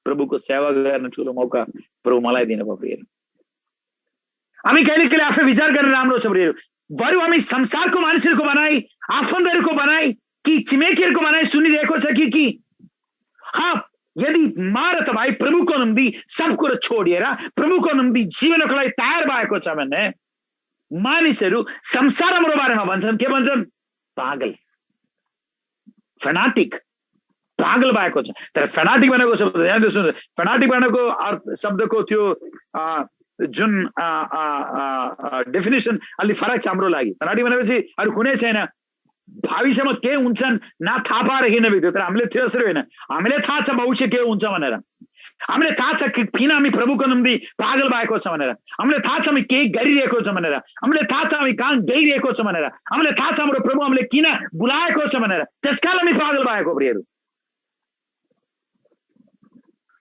प्रभुको सेवा गर्न ठुलो मौका प्रभु मलाई दिनुभयो प्रियहरू। हामी कहिले कहिले आफै विचार गरेर राम्रो छ प्रियहरू, बरु हामी संसारको मानिसहरूको बनाई, आफन्तहरूको बनाई कि छिमेकीहरूको बनाई सुनिरहेको छ कि हाँ, यदि म र तपाईँ प्रभुको निम्ति सब कुरो छोडिएर प्रभुको निम्ति जीवनको लागि तयार भएको छ भने मानिसहरू संसार हाम्रो बारेमा भन्छन्, के भन्छन्? पागल, फेनाटिक, पागल भएको छ। तर फेनाटिक भनेको शब्द, फेनाटिक भनेको शब्दको त्यो जुन डेफिनेसन अलि फरक छ हाम्रो लागि। फेनाटिक भनेपछि अरू कुनै छैन, भविष्यमा के हुन्छन् न थाहा पाएर हिँड्ने, तर हामीले त्यो जसरी होइन, हामीले थाहा छ भविष्य के हुन्छ भनेर, हामीले थाहा छ किन हामी प्रभुको निम्ति पागल भएको छ भनेर, हामीले थाहा छ हामी केही गरिरहेको छ भनेर, हामीले थाहा छ हामी कहाँ गइरहेको छ भनेर, हामीले थाहा छ हाम्रो प्रभु हामीले किन बोलाएको छ भनेर, त्यसकारण हामी पागल भएको प्रियहरू।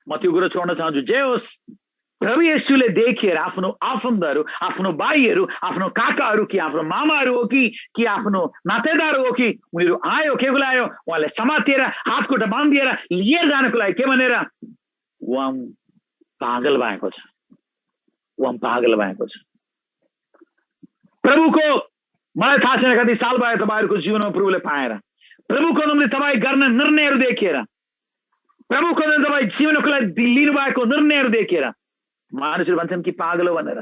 म त्यो कुरो छोड्न चाहन्छु। जे होस्, प्रभु येशूले देखेर आफ्नो आफन्तहरू, आफ्नो भाइहरू, आफ्नो काकाहरू कि आफ्नो मामाहरू हो कि आफ्नो नातेदार हो कि उनीहरू आयो, के बोलायो? उहाँले समातेर हातखुट्टा बाँधिएर लिएर जानको लागि के भनेर? उहाँ पागल भएको छ, उहाँ पागल भएको छ। प्रभुको मलाई थाहा छैन कति साल भयो तपाईँहरूको जीवनमा प्रभुले पाएर, प्रभुको निम्ति तपाईँ गर्ने निर्णयहरू देखेर, प्रभुको निम्ति तपाईँ जीवनको लागि लिनु भएको निर्णयहरू देखेर मानिसहरू भन्छन् कि पागल हो भनेर।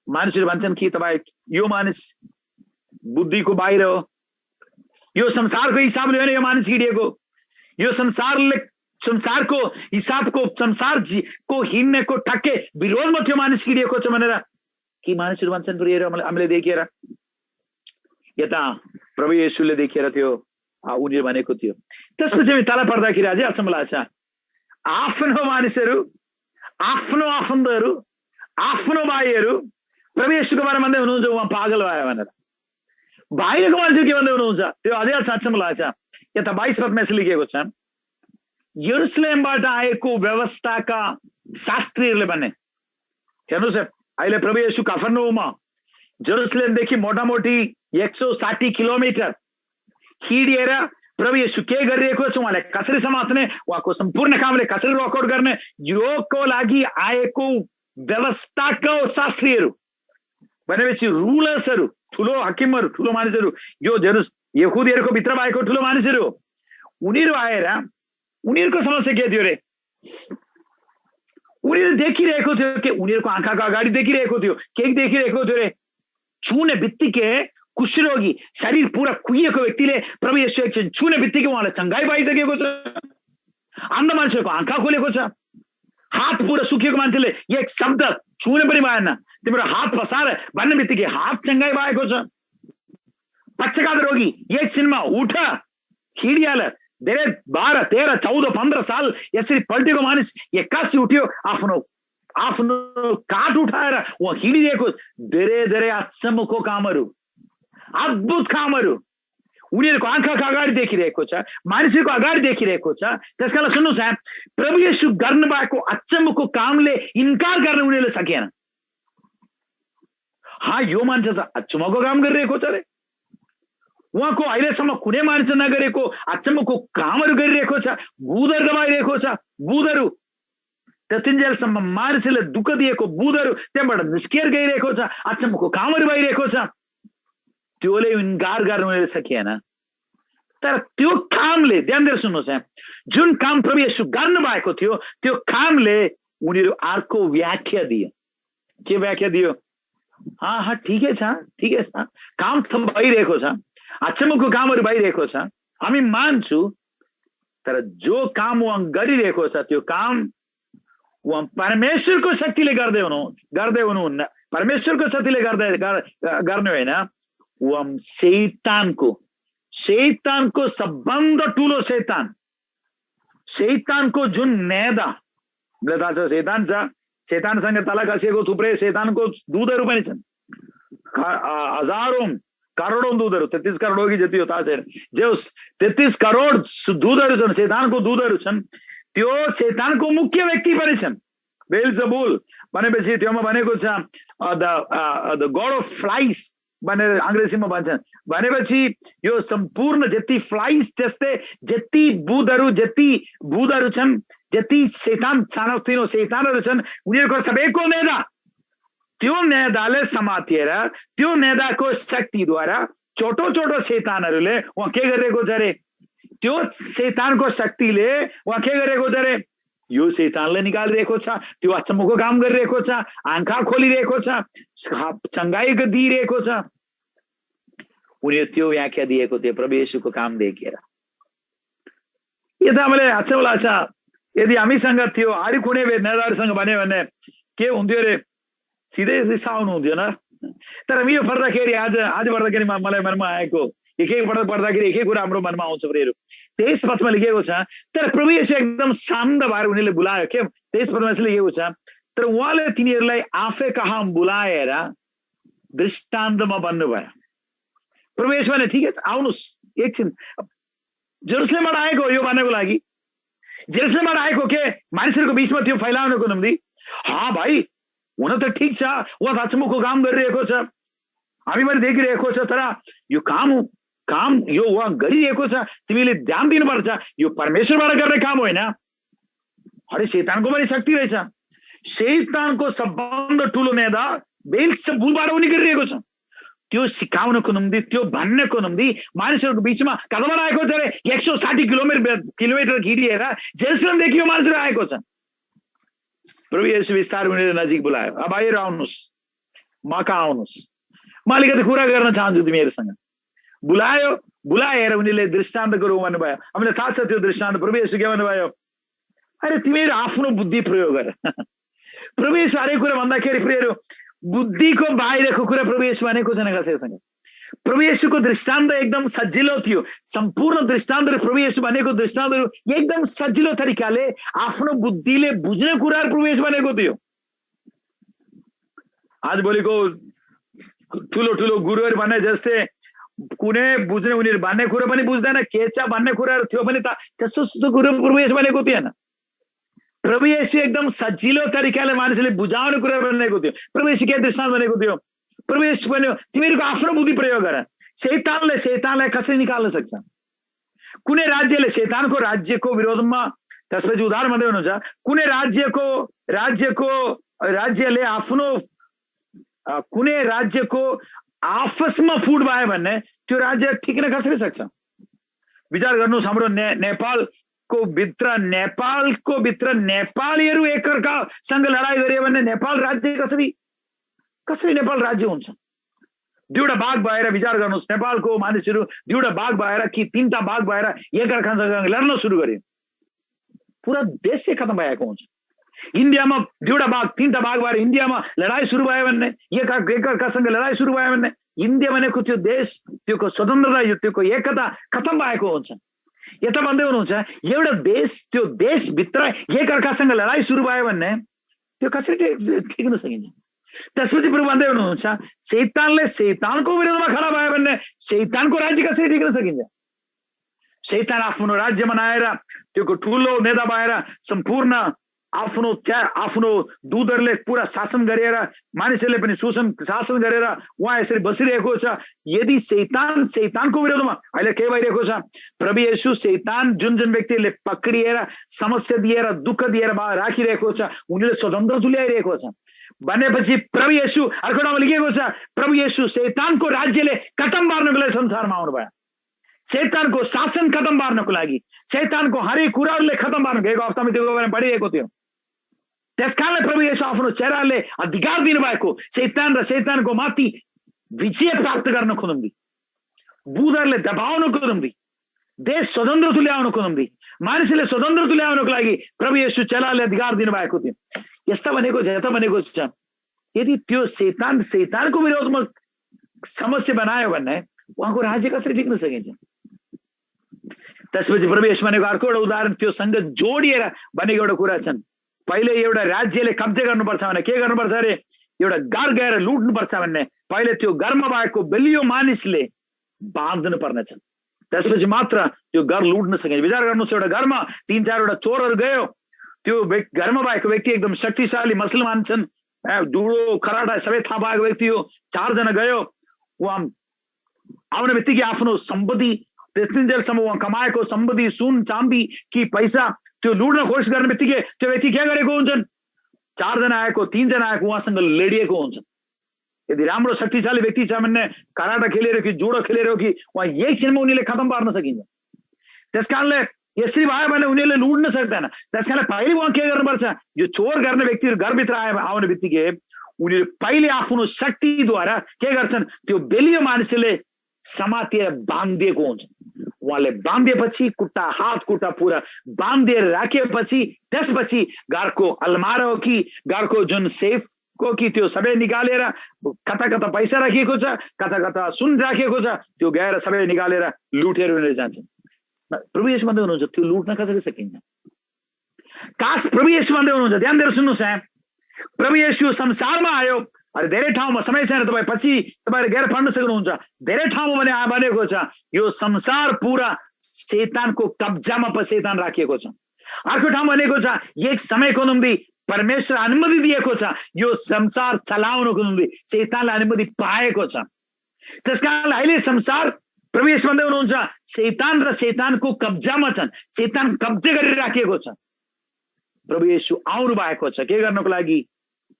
मानिसहरू भन्छन् कि तपाईँ यो मानिस बुद्धिको बाहिर हो, यो संसारको हिसाबले होइन यो मानिस हिँडेको, यो संसारको हिसाबको, संसारको हिँड्नेको ठक्कै विरोधमा त्यो मानिस हिँडेको छ भनेर कि मानिसहरू भन्छन्। हामीले देखेर यता प्रभु येशूले देखेर त्यो उनीहरू भनेको थियो। त्यसपछि हामी तल पर्दाखेरि अझै अचम्म लाग्छ, आफ्नो मानिसहरू, आफ्नो आफन्तहरू, आफ्नो भाइहरू प्रभु येशूको बारेमा भन्दै हुनुहुन्छ उहाँ पागल भयो भनेर। बाहिरको मान्छे के भन्दै हुनुहुन्छ त्यो अझै अचम्म लाग्छ। यता 22 पदमा यसले लेखेको छ, यरुसलेमबाट आएको व्यवस्थाका शास्त्रीहरूले भने, हेर्नुहोस् अहिले प्रभु येशू कफरनहुममा जेरुसलेमदेखि मोटामोटी 160 किलोमिटर हिँडेर प्रभु येशू के गरिरहेको छ, उहाँले कसरी समात्ने, उहाँको सम्पूर्ण कामले कसरी वर्कआउट गर्ने, योको लागि आएको व्यवस्थाको शास्त्रीहरू भनेपछि रुलर्सहरू, ठुलो हकिमहरू, ठुलो मानिसहरू, यो यहुदीहरूको भित्र भएको ठुलो मानिसहरू, उनीहरू आएर उनीहरूको समस्या के थियो रे? उनीहरू देखिरहेको थियो कि उनीहरूको आँखाको अगाडि देखिरहेको थियो, के देखिरहेको थियो रे? छुने बित्तिकै कुष्ठरोगी, शरीर पूरा कुहिएको व्यक्तिले प्रभु येशू एकछिन छुने बित्तिकै उहाँलाई चङ्गाई पाइसकेको छ, अन्ध मान्छेको आँखा खोलेको छ, हात पूरा सुकेको मान्छेले एक शब्द छुने पनि भएन, तिम्रो हात पसार भन्ने बित्तिकै हात चङ्गाई भएको छ, पक्षघात रोगी एकछिनमा उठ हिँडिहाल, धेरै 12, 13, 14, 15 साल यसरी पल्टेको मानिस एक्कासी उठ्यो, आफ्नो काट उठाएर उहाँ हिँडिदिएको। धेरै अचम्मको कामहरू, अद्भुत कामहरू उनीहरूको आँखाको अगाडि देखिरहेको छ, मानिसहरूको अगाडि देखिरहेको छ। त्यसकारण सुन्नुहोस्, प्रभु येशू गर्नुभएको अचम्मको कामले इन्कार गर्न उनीहरूले सकेन। हाँ, यो मान्छे त अचम्मको काम गरिरहेको छ रे, उहाँको अहिलेसम्म कुनै मानिस नगरेको अचम्मको कामहरू गरिरहेको छ, बुधहरू दबाइरहेको छ, बुधहरू त्यतिन्जेलसम्म मानिसले दुःख दिएको बुधहरू त्यहाँबाट निस्किएर गइरहेको छ, अचम्मको कामहरू भइरहेको छ। त्योले इन्कार गर्न उनीहरूले सकिएन। तर त्यो कामले, ध्यान दिएर सुन्नुहोस्, जुन काम प्रभु येशू गर्नुभएको थियो त्यो कामले उनीहरू अर्को व्याख्या दियो। के व्याख्या दियो? हाँ ठिकै छ, काम त भइरहेको छ, अचम्मको कामहरू भइरहेको छ, हामी मान्छौँ, तर जो काम उहाँ गरिरहेको छ त्यो काम उहाँ परमेश्वरको शक्तिले गर्दै हुनुहुन्न, परमेश्वरको शक्तिले गर्ने होइन, उहाँ शैतानको सबभन्दा ठुलो शैतान शैतानको जुन नेदा मलाई थाहा छ शैतान छ, शैतानसँग तला कसिएको थुप्रै शैतानको दूतहरू पनि छन्, हजारौं करोडौं दूतहरू, 33 करोड हो कि जति हो थाहा छैन, जो 33 करोड दूतहरू छन्, शैतानको दूतहरू छन्। त्यो शैतानको मुख्य व्यक्ति पनि छन्, बेलजेबुल भनेपछि त्योमा भनेको छ द गॉड अफ फ्लाइज भनेर अङ्ग्रेजीमा भन्छन्। भनेपछि यो सम्पूर्ण जति फ्लाइज जस्तै जति बुधहरू छन्, जति शैतान सानोतिनो शैतानहरू छन्, उनीहरूको सबैको नेता, त्यो नेताले समातिएर त्यो नेताको शक्तिद्वारा छोटो छोटो शैतानहरूले उहाँ के गरिरहेको छ अरे, त्यो शैतानको शक्तिले उहाँ के गरिरहेको छ अरे, यो शैतानले निकालिरहेको छ, त्यो अचम्मको काम गरिरहेको छ, आँखा खोलिरहेको छ, चङ्गाई दिइरहेको छ। उनीहरू त्यो व्याख्या दिएको थियो प्रभु येशूको काम देखेर। यता मैले अचम्म लाग्छ, यदि हामीसँग त्यो अरू कुनै नेताहरूसँग भन्यो भने के हुन्थ्यो अरे, सिधै रिसाउनु हुन्थ्यो न। तर यो पढ्दाखेरि आज पढ्दाखेरि मलाई मनमा आएको एक पढ्दाखेरि एकै कुरा हाम्रो मनमा आउँछ। प्रियहरू 23 पदमा लेखेको छ, तर प्रभु येशू एकदम शान्त भएर उनीहरूले बोलायो। के 23 पदमा लेखेको छ, तर उहाँले तिनीहरूलाई आफै कहाँ बोलाएर दृष्टान्तमा भन्नुभयो। प्रभु येशू भने ठिकै छ, आउनुहोस् एकछिन, जेरुसलेमबाट आएको यो भन्नको लागि, जेरुसलेमबाट आएको के मानिसहरूको बिचमा त्यो फैलाउनको निम्ति। हाँ भाइ, हुन त ठिक छ, उहाँ अचम्मको काम गरिरहेको छ, हामी पनि देखिरहेको छ, तर यो काम यो उहाँ गरिरहेको छ, तिमीले ध्यान दिनुपर्छ, यो परमेश्वरबाट गर्ने काम होइन। अरे शैतानको पनि शक्ति रहेछ। शैतानको सबभन्दा ठुलो नेता बेलजेबुलबाट उनी गरिरहेको छ। त्यो सिकाउनको निम्ति, त्यो भन्नको निम्ति मानिसहरूको बिचमा कहाँबाट आएको छ अरे, 160 किलोमिटर हिँडेर जेरुसलेमदेखि यो मानिसहरू आएको छ। प्रभु येशू बिस्तारै उनीहरू नजिक बोलायो, अब बाहिर आउनुहोस्, म कहाँ आउनुहोस्, म अलिकति कुरा गर्न चाहन्छु तिमीहरूसँग। बुलाएर उनीहरूले दृष्टान्तको रूपमा भन्नुभयो। हामीलाई थाहा छ त्यो दृष्टान्त। प्रभु येशू के भन्नुभयो, अरे तिमीहरू आफ्नो बुद्धि प्रयोग गर। प्रभु येशू हरेक कुरा भन्दाखेरि प्रियहरू बुद्धिको बाहिरको कुरा प्रभु येशू भनेको छैन कसैसँग। प्रभु येशूको दृष्टान्त एकदम सजिलो थियो। सम्पूर्ण दृष्टान्तहरू प्रभु येशू भनेको दृष्टान्तहरू एकदम सजिलो तरिकाले आफ्नो बुद्धिले बुझ्ने कुराहरू प्रभु येशू भनेको थियो। आज भोलिको ठुलो ठुलो गुरुहरू भने जस्तै कुनै बुझ्ने, उनीहरू भन्ने कुरा पनि बुझ्दैन, के छ भन्ने कुराहरू थियो भने त त्यस्तो कुरो प्रभु येशू भनेको थिएन। प्रभु येशू एकदम सजिलो तरिकाले मानिसले बुझाउने कुरा भनेको थियो। प्रभु येशू के दृष्टान्त भनेको थियो, प्रभु येशू भन्यो तिमीहरूको आफ्नो बुद्धि प्रयोग गर। शैतानलाई कसरी निकाल्न सक्छ? कुनै राज्यले शैतानको राज्यको विरोधमा, त्यसपछि उदाहरण भन्दै हुनुहुन्छ, कुनै राज्यले आफ्नो कुनै राज्यको आपसमा फुट भयो भने त्यो राज्य ठिक न कसरी सक्छ? विचार गर्नुहोस्, हाम्रो नेपालको भित्र नेपालीहरू एकअर्कासँग लडाइँ गरे भने नेपाल राज्य कसरी नेपाल राज्य हुन्छ? दुईवटा भाग भएर विचार गर्नुहोस्, नेपालको मानिसहरू दुईवटा भाग भएर कि 3टा भाग भएर एकअर्कासँग लड्न सुरु गरे, पुरा देश खतम भएको हुन्छ। इन्डियामा 2टा भाग 3टा भाग भएर इन्डियामा लडाइँ सुरु भयो भने, एकअर्कासँग लडाइँ सुरु भयो भने इन्डिया भनेको त्यो देश, त्यो स्वतन्त्रता, त्योको एकता खतम भएको हुन्छ। यता भन्दै हुनुहुन्छ एउटा देश, त्यो देशभित्र एकअर्कासँग लडाइँ सुरु भयो भने त्यो कसरी ठिक्न सकिन्छ? त्यसपछि प्रभु भन्दै हुनुहुन्छ शैतानले शैतानको विरोधमा खडा भयो भने शैतानको राज्य कसरी ठिक्न सकिन्छ? शैतान आफ्नो राज्य बनाएर त्यो ठुलो नेता भएर सम्पूर्ण आफ्नो दूतहरूले पुरा शासन गरेर मानिसहरूले पनि शासन गरेर उहाँ यसरी बसिरहेको छ। यदि शैतानको विरोधमा अहिले के भइरहेको छ? प्रभु येशू शैतान जुन व्यक्तिले पक्रिएर समस्या दिएर दुःख दिएर राखिरहेको छ, उनीहरूले स्वतन्त्र तुल्याइरहेको छ भनेपछि प्रभु येशू अर्को ठाउँमा लेखिएको छ, प्रभु येशू शैतानको राज्यले खतम पार्नको लागि संसारमा आउनुभयो। शैतानको शासन खतम पार्नको लागि, शैतानको हरेक कुराहरूले खतम पार्नु, गएको हप्तामा त्यो बारेमा पढिरहेको थियो। त्यसकारणले प्रभु येशू आफ्नो चेलाले अधिकार दिनुभएको शैतान र शैतानको माथि विजय प्राप्त गर्नको निम्ति, बुधहरूले दबाउनको निम्ति, देश स्वतन्त्र तुल्याउनको निम्ति, मानिसले स्वतन्त्र तुल्याउनको लागि प्रभु येशू चेलाले अधिकार दिनुभएको थियो। यस्ता भनेको छ, यदि त्यो शैतानको विरोधमा समस्या बनायो भने उहाँको राज्य कसरी टिक्न सकिन्छ? त्यसपछि प्रभु येशू भनेको अर्को एउटा उदाहरण, त्यो सँग जोडिएर भनेको एउटा कुरा छन्। पहिले एउटा राज्यले कब्जा गर्नुपर्छ भने के गर्नुपर्छ अरे, एउटा घर गएर लुट्नुपर्छ भन्ने, पहिले त्यो घरमा भएको बलियो मानिसले बाँध्नु पर्नेछ, त्यसपछि मात्र त्यो घर लुट्न सकिन्छ। विचार गर्नुहोस्, एउटा घरमा 3-4वटा चोरहरू गयो, त्यो घरमा भएको व्यक्ति एकदम शक्तिशाली मुसलमान छन्, डुडो खराटा सबै थाहा भएको व्यक्ति हो। 4 जना गयो, उहाँ आउने बित्तिकै आफ्नो सम्पत्ति त्यतिन्जेलसम्म उहाँ कमाएको सम्पत्ति, सुन चाँदी कि पैसा त्यो लुट्न कोसिस गर्ने बित्तिकै त्यो व्यक्ति के गरेको हुन्छन्, 4 जना आएको 3 जना आएको उहाँसँग लडिएको हुन्छ। यदि राम्रो शक्तिशाली व्यक्ति छ भने कराटा खेलेर कि जुडो खेलेर कि उहाँ यही क्षणमा उनीहरूले खतम पार्न सकिन्छ। त्यसकारणले यसरी भयो भने उनीहरूले लुट्न सक्दैन। त्यसकारणले पहिले उहाँ के गर्नुपर्छ, यो चोर गर्ने व्यक्तिहरू घरभित्र आउने बित्तिकै उनीहरू पहिले आफ्नो शक्तिद्वारा के गर्छन्, त्यो बेलियो मानिसले समातेर बाँधिएको हुन्छ। उहाँले बाँधेपछि खुट्टा हात खुट्टा पुरा बाँधेर राखेपछि त्यसपछि घरको अलमारा हो कि घरको जुन सेफ को कि त्यो सबै निकालेर, कता कता पैसा राखिएको छ, कता कता सुन राखिएको छ, त्यो गएर सबै निकालेर लुटेर उनीहरू जान्छन्। प्रभु येशू भन्दै हुनुहुन्छ त्यो लुट्न कसरी सकिन्छ। काश प्रभु येशू भन्दै हुनुहुन्छ, ध्यान दिएर सुन्नुहोस् है, प्रभु येशू संसारमा आयो, अरे धेरै ठाउँमा समय छैन, तपाईँ पछि तपाईँले गएर पढ्न सक्नुहुन्छ, धेरै ठाउँमा भनेको छ यो संसार पुरा शैतानको कब्जामा शैतान राखिएको छ। अर्को ठाउँ भनेको छ एक समयको निम्ति परमेश्वर अनुमति दिएको छ यो संसार चलाउनको निम्ति शैतानले अनुमति पाएको छ। त्यसकारणले अहिले संसार प्रभु येशू भन्दै हुनुहुन्छ शैतान र शैतानको कब्जामा छन्, शैतान कब्जा गरिराखेको छ। प्रभु येशू आउनु भएको छ के गर्नको लागि,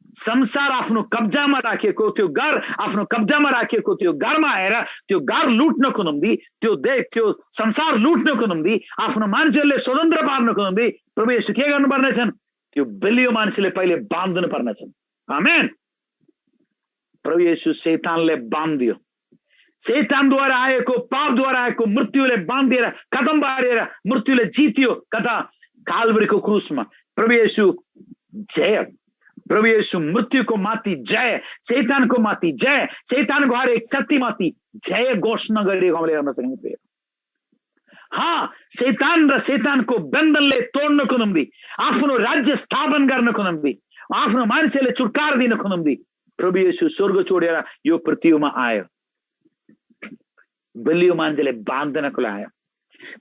संसार आफ्नो कब्जामा राखेको त्यो घर आफ्नो कब्जामा राखेको त्यो घरमा आएर त्यो घर लुट्नको निम्ति, त्यो संसार लुट्नको निम्ति, आफ्नो मान्छेहरूले स्वतन्त्र पार्नको निम्ति प्रभु येशू के गर्नुपर्ने छन्, त्यो बलियो मान्छेले पहिले बाँध्नु पर्नेछन्। आमेन। प्रभु येशू शैतानले बाँधियो, शैतानद्वारा आएको पापद्वारा आएको मृत्युले बाँधेर खतम पारेर मृत्युले जित्यो। कता काल्भरीको क्रुसमा प्रभु येशू जय, प्रभु येशू मृत्युको माथि जय, शैतानको माथि जय, शैतानको हरेक शक्ति माथि जय घोषणा गरिएको हामीले हेर्न सकिन्छ। हाँ, शैतान र शैतानको बन्धनले तोड्नको निम्ति, आफ्नो राज्य स्थापना गर्नको निम्ति, आफ्नो मान्छेले छुटकारा दिनको निम्ति प्रभु येशू स्वर्ग छोडेर यो पृथ्वीमा आयो, बलियो मान्छेले बाँध्नको लागि आयो।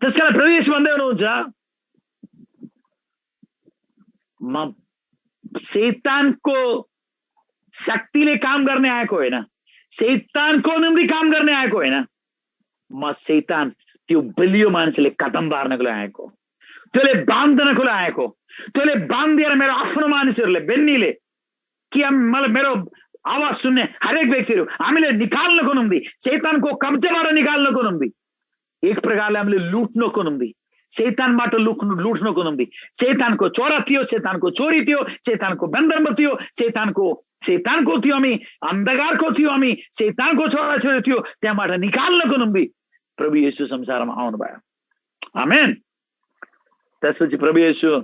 त्यसकारण प्रभु येशू भन्दै हुनुहुन्छ म शैतानको शक्तिले काम गर्ने आएको होइन, शैतानको निम्ति काम गर्ने आएको होइन, म शैतान त्यो बलियो मान्छेले खतम पार्नको लागि आएको, त्यसले बाँध्नको लागि आएको, त्यसले बाँधिएर मेरो आफ्नो मानिसहरूले बेन्नीले कि मलाई मेरो आवाज सुन्ने हरेक व्यक्तिहरू हामीले निकाल्नको निम्ति, शैतानको कब्जाबाट निकाल्नको निम्ति, एक प्रकारले हामीले लुट्नको निम्ति, शैतानबाट लुट्नको निम्ति, शैतानको छोरा थियो, शैतानको छोरी थियो, शैतानको बन्धनमा थियो, शैतानको थियो हामी, अन्धकारको थियो हामी, शैतानको छोरा छोरी थियो, त्यहाँबाट निकाल्नको निम्ति प्रभु येशू संसारमा आउनुभयो। आमेन। त्यसपछि प्रभु येशू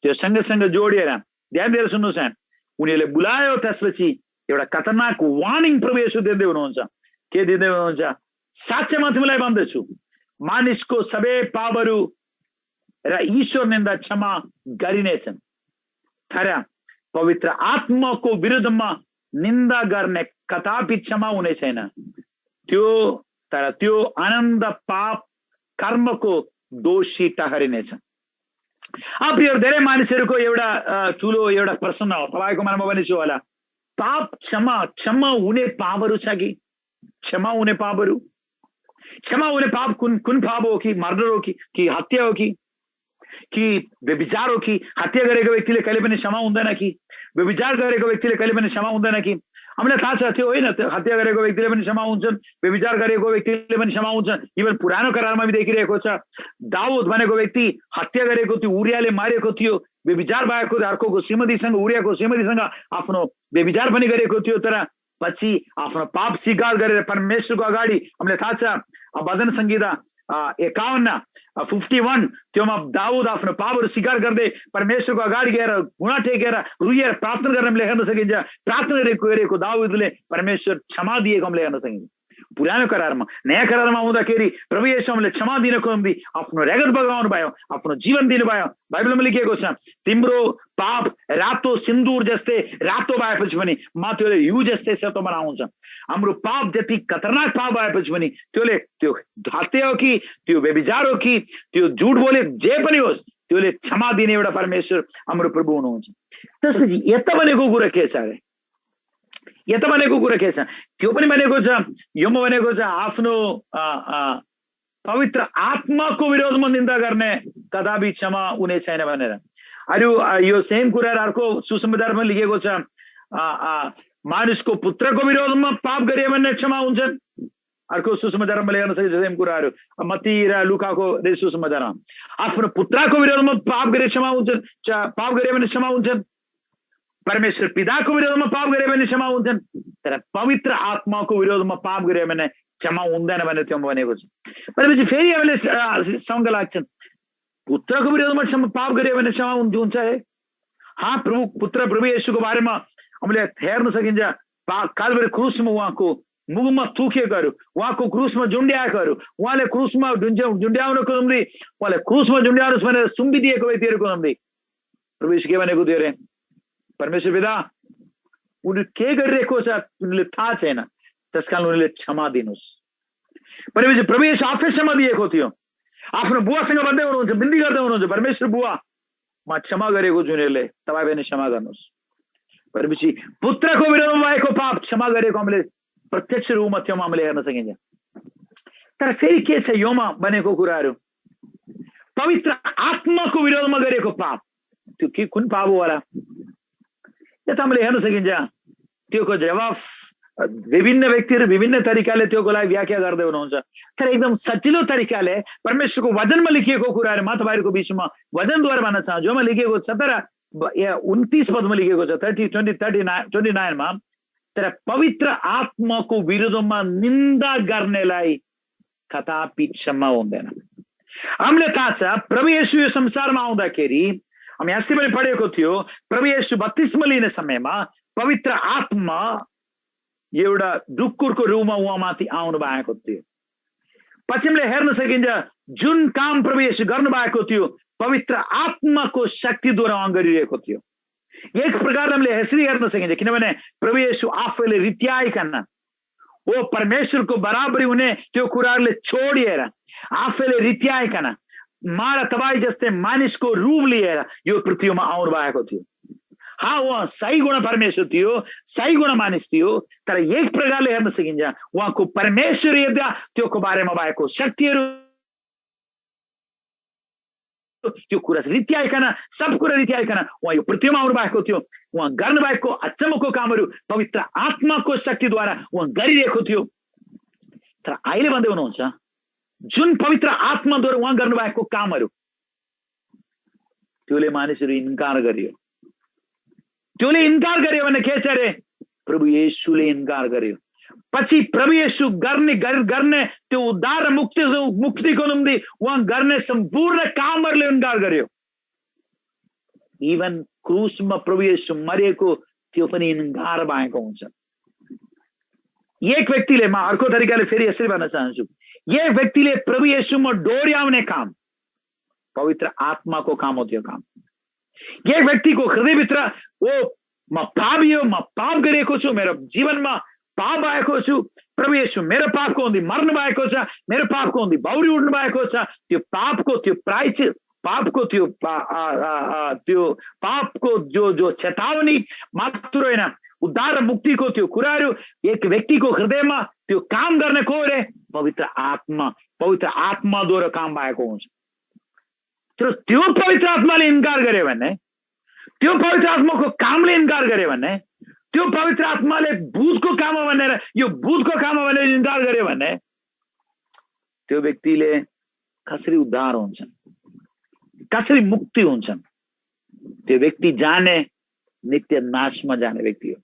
त्यो सँगसँग जोडिएर ध्यान दिएर सुन्नुहोस् है, उनीहरूले बुलायो, त्यसपछि एउटा खतरनाक वार्निङ प्रभु येशू दिँदै हुनुहुन्छ। के दिँदै हुनुहुन्छ, साँच्चैमा तिमीलाई भन्दैछु मानिसको सबै पापहरू र ईश्वरनिन्दा क्षमा गरिनेछन्, तर पवित्र आत्माको विरुद्धमा निन्दा गर्ने कदापि क्षमा हुने छैन। तर त्यो आनन्द पाप कर्मको दोषी ठहरिनेछ। अब यो धेरै मानिसहरूको एउटा ठुलो एउटा प्रश्न हो, तपाईँको मनमा पनि छ होला, पाप क्षमा हुने पापहरू छ कि? क्षमा हुने पापहरू, क्षमा हुने पाप कुन पाप हो? कि मर्डर हो कि हत्या हो कि व्यभिचार हो कि? हत्या गरेको व्यक्तिले कहिले पनि क्षमा हुँदैन कि? व्यभिचार गरेको व्यक्तिले कहिले पनि क्षमा हुँदैन कि? हामीलाई थाहा छ त्यो होइन, हत्या गरेको व्यक्तिले पनि क्षमा हुन्छन्, व्यभिचार गरेको व्यक्तिले पनि क्षमा हुन्छन्। इभन पुरानो करारमा पनि देखिरहेको छ, दाउद भनेको व्यक्ति हत्या गरेको थियो, उरियाले मारेको थियो, व्यभिचार भएको अर्को श्रीमतीसँग, उरियाको श्रीमतीसँग आफ्नो व्यभिचार पनि गरेको थियो, तर पछि आफ्नो पाप स्वीकार गरेर परमेश्वरको अगाडि, हामीलाई थाहा छ भजन संहिता 51 त्योमा दाउद आफ्नो पापहरू स्वीकार गर्दै परमेश्वरको अगाडि गएर घुँडा टेकेर रुएर प्रार्थना गरेर हामीले हेर्न सकिन्छ। प्रार्थना गरेको दाउदले परमेश्वर क्षमा दिएको हामीले हेर्न सकिन्छ। पुरानो करारमा नयाँ करारमा आउँदाखेरि प्रभु येशू हामीले क्षमा दिनको निम्ति आफ्नो रगत बगाउनु भयो, आफ्नो जीवन दिनुभयो। बाइबलमा लेखिएको छ तिम्रो पाप रातो सिन्दूर जस्तै रातो भएपछि पनि म त्यसले हिउँ जस्तै सेतो बनाउँछ। हाम्रो पाप जति खतरनाक पाप भएपछि पनि त्यसले त्यो हत्या हो कि त्यो व्यभिचार हो कि त्यो झुट बोले जे पनि होस् त्यसले क्षमा दिने एउटा परमेश्वर हाम्रो प्रभु हुनुहुन्छ। त्यसपछि यता भनेको कुरा के छ अरे? यता भनेको कुरा के छ? त्यो पनि भनेको छ, यो भनेको छ आफ्नो पवित्र आत्माको विरोधमा निन्दा गर्ने कदापि क्षमा हुने छैन भनेर। अरू यो सेम कुरा अर्को सुसमाचारमा लेखेको छ मानिसको पुत्रको विरोधमा पाप गरे भने क्षमा हुन्छन्। अर्को सुसमाचारमा लेख्न सकिन्छ सेम कुराहरू मत्ती र लुकाको सुसमाचारमा आफ्नो पुत्रको विरोधमा पाप गरे क्षमा हुन्छन्, पाप गरे भने क्षमा हुन्छन्। परमेश्वर पिताको विरोधमा पाप गरे भने क्षमा हुन्छन्, तर पवित्र आत्माको विरोधमा पाप गरे भने क्षमा हुँदैन भनेर त्यो भनेको छ। भनेपछि फेरि हामीले शङ्का लाग्छन् पुत्रको विरोधमा पाप गरे भने क्षमा हुन्छ है? हाँ, पुत्र प्रभु येशूको बारेमा हामीले हेर्न सकिन्छ। कालभरी क्रुसमा उहाँको मुखमा थुकेकोहरू, उहाँको क्रुसमा झुन्ड्याएकोहरू, उहाँले क्रुसमा झुन्ड्याउनको निम्ति उहाँले क्रुसमा झुन्ड्याउनुहोस् भनेर सुम्पिदिएको व्यक्तिहरूको निम्ति प्रभु येशू के भनेको थियो अरे? परमेश्वर पिता उनीहरू के गरिरहेको छ उनीहरूले थाहा छैन, त्यसकारण उनीहरूले क्षमा दिनुहोस्। भनेपछि प्रभु येशू आफै क्षमा दिएको थियो। आफ्नो बुवासँग भन्दै हुनुहुन्छ, बिन्ती गर्दै हुनुहुन्छ, परमेश्वर बुवा म क्षमा गरेको छु, उनीहरूले तपाईँ पनि क्षमा गर्नुहोस्। भनेपछि पुत्रको विरोधमा भएको पाप क्षमा गरेको हामीले प्रत्यक्ष रूपमा त्योमा हामीले हेर्न सकिन्छ। तर फेरि के छ योमा बनेको कुराहरू? पवित्र आत्माको विरोधमा गरेको पाप, त्यो के कुन पाप हो होला? यता हामीले हेर्न सकिन्छ त्योको जवाफ विभिन्न व्यक्तिहरू विभिन्न तरिकाले त्योको लागि व्याख्या गर्दै हुनुहुन्छ। तर एकदम सजिलो तरिकाले परमेश्वरको वचनमा लेखिएको कुराहरू म तपाईँहरूको बिचमा वचनद्वारा भन्न चाहन्छु। जोमा लेखिएको छ तर 29 पदमा लेखिएको छ 29मा, तर पवित्र आत्माको विरोधमा निन्दा गर्नेलाई कदापि क्षमा हुँदैन। हामीले थाहा छ प्रभु येशू यो संसारमा आउँदाखेरि हामी अस्ति पनि पढेको थियो, प्रभु येशू बत्तिस्मा लिने समयमा पवित्र आत्मा एउटा डुक्कुरको रूपमा उहाँमाथि आउनु भएको थियो। पछि हामीले हेर्न सकिन्छ जुन काम प्रभु येशू गर्नु भएको थियो पवित्र आत्माको शक्तिद्वारा उहाँ गरिरहेको थियो। एक प्रकार हामीले यसरी हेर्न सकिन्छ किनभने प्रभु येशू आफैले रित्याइकन ओ परमेश्वरको बराबरी हुने त्यो कुराहरूले छोडिएर आफैले रित्याइकन मारा तपाईँ जस्तै मानिसको रूप लिएर यो पृथ्वीमा आउनु भएको थियो। हाँ, उहाँ सही गुण परमेश्वर थियो, सही गुण मानिस थियो, तर एक प्रकारले हेर्न सकिन्छ उहाँको परमेश्वरीयता त्योको बारेमा भएको शक्तिहरू त्यो कुरा रित्याइकन सब कुरा रित्याइकन उहाँ यो पृथ्वीमा आउनु भएको थियो। उहाँ गर्नु भएको अचम्मको कामहरू पवित्र आत्माको शक्तिद्वारा उहाँ गरिरहेको थियो। तर अहिले भन्दै हुनुहुन्छ जुन पवित्र आत्माद्वारा उहाँ गर्नुभएको कामहरू त्यसले मानिसहरू इन्कार गर्यो। त्यसले इन्कार गर्यो भने के छ अरे? प्रभु येशूले इन्कार गर्यो। पछि प्रभु येशू गर्ने त्यो उद्धार र मुक्तिको निम्ति उहाँ गर्ने सम्पूर्ण कामहरूले इन्कार गर्यो। इभन क्रुसमा प्रभु येशू मरेको त्यो पनि इन्कार भएको हुन्छ। एक व्यक्तिले म अर्को तरिकाले फेरि यसरी भन्न चाहन्छु, एक व्यक्तिले प्रभु येशूमा डोर्याउने काम पवित्र आत्माको काम हो। त्यो काम एक व्यक्तिको हृदयभित्र ओ म पापी हो, म पाप गरेको छु, मेरो जीवनमा पाप भएको छु, प्रभु येशू मेरो पापको निम्ति मर्नु भएको छ, मेरो पापको निम्ति बौरी उठ्नु भएको छ, त्यो पापको त्यो प्रायश्चित पापको त्यो पापको जो चेतावनी मात्र होइन उद्धार र मुक्तिको त्यो कुराहरू एक व्यक्तिको हृदयमा त्यो काम गर्ने को रे? पवित्र आत्माद्वारा काम भएको हुन्छ। तर त्यो पवित्र आत्माले इन्कार गर्यो भने, त्यो पवित्र आत्माको कामले इन्कार गर्यो भने, त्यो पवित्र आत्माले भूतको काम भनेर यो भूतको काम भनेर इन्कार गर्यो भने त्यो व्यक्तिले कसरी उद्धार हुन्छन्, कसरी मुक्ति हुन्छन्? त्यो व्यक्ति जाने नित्य नाशमा जाने व्यक्ति हो।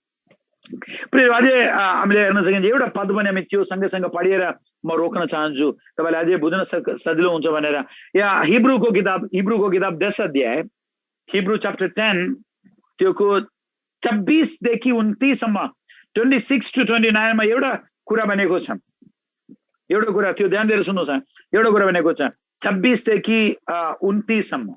अझै हामीले हेर्न सकिन्छ एउटा पद पनि हामी त्यो सँगै पढेर म रोक्न चाहन्छु तपाईँले अझै बुझ्न सजिलो हुन्छ भनेर। या हिब्रूको किताब 10 अध्याय हिब्रू च्याप्टर 10 त्योको 26 देखि 29 सम्म 26 to 29 मा एउटा कुरा भनेको छ। एउटा कुरा थियो, ध्यान दिएर सुन्नुहोस्। एउटा कुरा भनेको छ 26 देखि 29 सम्म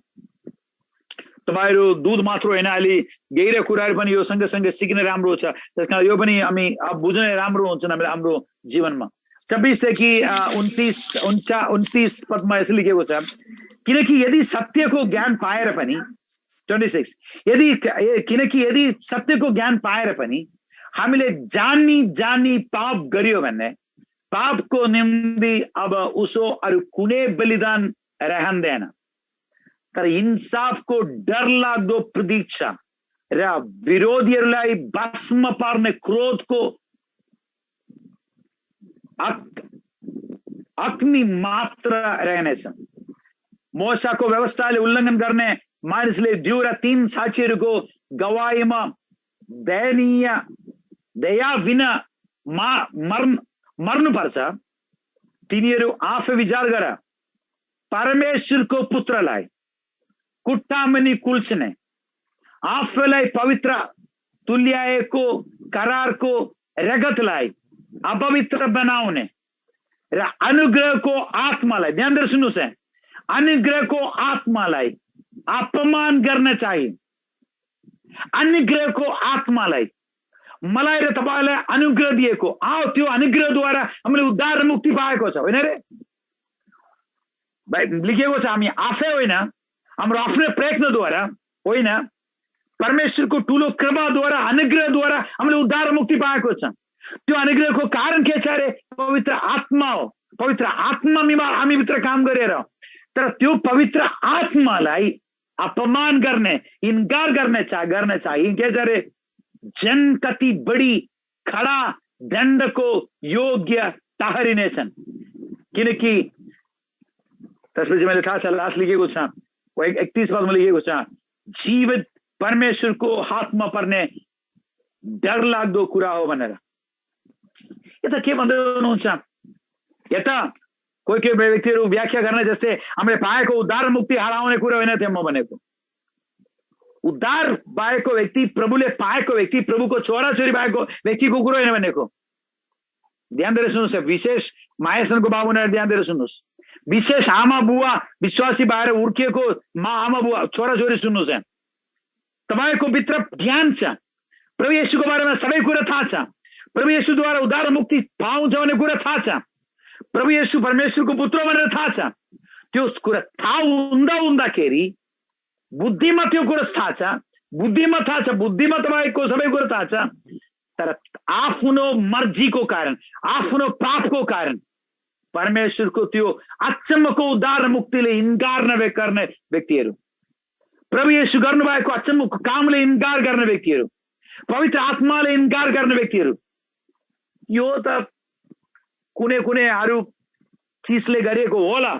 तपाईहरु दूध मात्र होइन, अलि गहिरो कुराहरु पनि यो सँगसँगै सिक्ने राम्रो छ। त्यसकारण यो पनि हामी बुझ्ने राम्रो हुन्छ हाम्रो जीवनमा। 26 देखि 29 पदमा यसले लेखेको छ, किनकि यदि सत्यको ज्ञान पाएर पनि 26 किनकि यदि सत्यको ज्ञान पाएर पनि हामीले जानी पाप गरियो भने पापको निम्ति अब उसो अरु कुनै बलिदान रहँदैन, तर इन्साफको डरलाग्दो प्रतीक्षा र विरोधीहरूलाई भस्म पार्ने क्रोधको अग्नि मात्र रहनेछ। मोशाको व्यवस्थाले उल्लङ्घन गर्ने मानिसले 2 र 3 साक्षीहरूको गवाहीमा दया बिना मर्नुपर्छ। तिनीहरू आफै विचार गर, परमेश्वरको पुत्रलाई कुट्टामनी कुल्छने, आफैलाई पवित्र तुल्याएको करारको रगतलाई अपवित्र बनाउने र अनुग्रहको आत्मालाई, ध्यान दिएर सुन्नुहोस् है, अनुग्रहको आत्मालाई अपमान गर्न चाहिए। अनुग्रहको आत्मालाई मलाई र तपाईलाई अनुग्रह दिएको, त्यो अनुग्रहद्वारा हामीले उद्धार मुक्ति पाएको छ, होइन रे भाइ? लेखेको छ हामी आफै होइन, हाम्रो आफ्नो प्रयत्नद्वारा होइन, परमेश्वरको ठुलो कृपाद्वारा अनुग्रहद्वारा हामीले उद्धार मुक्ति पाएको छ। त्यो अनुग्रहको कारण के छ रे? पवित्र आत्मा हो। पवित्र आत्मामा हामी भित्र काम गरेर, तर त्यो पवित्र आत्मालाई अपमान गर्ने, इन्कार गर्ने चाहिए। के छ रे? जन कति बढी खडा दण्डको योग्य ठहरिनेछन्, किनकि त्यसपछि मैले थाहा छ लास्ट लेखेको छ 31 पदमा लेखेको छ, जीवित परमेश्वरको हातमा पर्ने डरलाग्दो कुरा हो भनेर। यता के भन्दै हुनुहुन्छ? यता कोही व्यक्तिहरू व्याख्या गर्ने जस्तै हामीले पाएको उद्धार मुक्ति हराउने कुरा होइन थियो म भनेको। उद्धार पाएको व्यक्ति, प्रभुले पाएको व्यक्ति, प्रभुको छोराछोरी भएको व्यक्तिको कुरो होइन भनेको। ध्यान दिएर सुन्नुहोस्, विशेष मायासनको बाबुनाले ध्यान दिएर सुन्नुहोस्, विशेष आमा बुवा विश्वासी भएर हुर्किएको आमा बुवा छोराछोरी सुन्नुहोस् है, तपाईको भित्र ज्ञान छ, प्रभु येशूको बारेमा सबै कुरा थाहा छ, प्रभु येशूद्वारा उद्धार मुक्ति पाउँछ भन्ने कुरा थाहा छ, प्रभु येशू परमेश्वरको पुत्र भनेर थाहा छ। त्यो कुरा थाहा हुँदाखेरि बुद्धिमा त्यो कुरा थाहा छ, बुद्धिमा तपाईको सबै कुरा थाहा छ, तर आफ्नो मर्जीको कारण, आफ्नो पापको कारण परमेश्वरको त्यो अचम्मको उद्धार मुक्तिले इन्कार गर्ने व्यक्तिहरू, प्रभु येशू गर्नुभएको अचम्मको कामले इन्कार गर्ने व्यक्तिहरू, पवित्र आत्माले इन्कार गर्ने व्यक्तिहरू, यो त कुनै अरू चिजले गरिएको होला।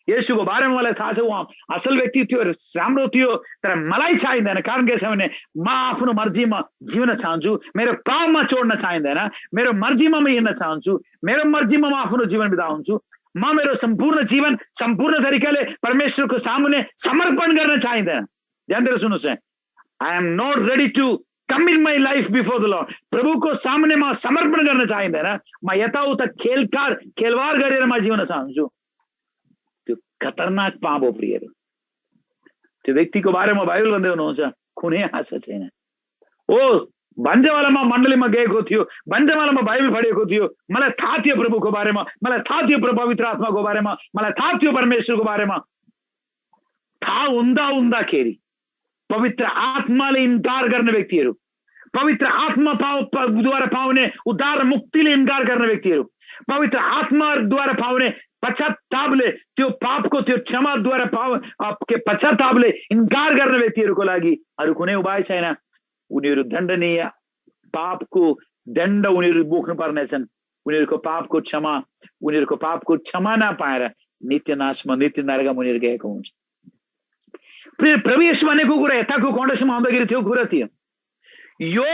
येशूको बारेमा मलाई थाहा छ, उहाँ असल व्यक्ति थियो, राम्रो थियो, तर मलाई चाहिँदैन। कारण के छ भने म आफ्नो मर्जीमा जिउन चाहन्छु, मेरो पापमा छोड्न चाहिँदैन, मेरो मर्जीमा म हिँड्न चाहन्छु, मेरो मर्जीमा म आफ्नो जीवन बिताउँछु। म मेरो सम्पूर्ण जीवन सम्पूर्ण तरिकाले परमेश्वरको सामुने समर्पण गर्न चाहिँदैन। ध्यान दिएर सुन्नुहोस् है, I am not ready to commit my life before the Lord. प्रभुको सामुने म समर्पण गर्न चाहिँदैन, म यताउता खेलवार गरेर म जिउन चाहन्छु। त्यो खतरनाक पाप हो प्रियहरू। त्यो व्यक्तिको बारेमा बाइबल भन्दै हुनुहुन्छ, कुनै आशा छैन। ओ भन्जवालामा मण्डलीमा गएको थियो, भन्जवालामा बाइबल पढेको थियो, मलाई थाहा थियो प्रभुको बारेमा, मलाई थाहा थियो पवित्र आत्माको बारेमा, मलाई थाहा थियो परमेश्वरको बारेमा। थाहा हुँदाखेरि पवित्र आत्माले इन्कार गर्ने व्यक्तिहरू, पवित्र आत्मा द्वारा पाउने उद्धार मुक्तिले इन्कार गर्ने व्यक्तिहरू, पवित्र आत्माद्वारा पाउने पश्चातापले, त्यो पापको त्यो क्षमाद्वारा पश्चातापले इन्कार गर्ने व्यक्तिहरूको लागि अरू कुनै उपाय छैन। उनीहरू दण्डनीय पापको दण्ड उनीहरू बोक्नु पर्नेछन्। उनीहरूको पापको क्षमा नपाएर नित्य नाशमा, नित्य नरकमा उनीहरू गएको हुन्छ। प्रभु येशू भनेको कुरा यताको कन्टेक्स्टमा आउँदाखेरि त्यो कुरा थियो, यो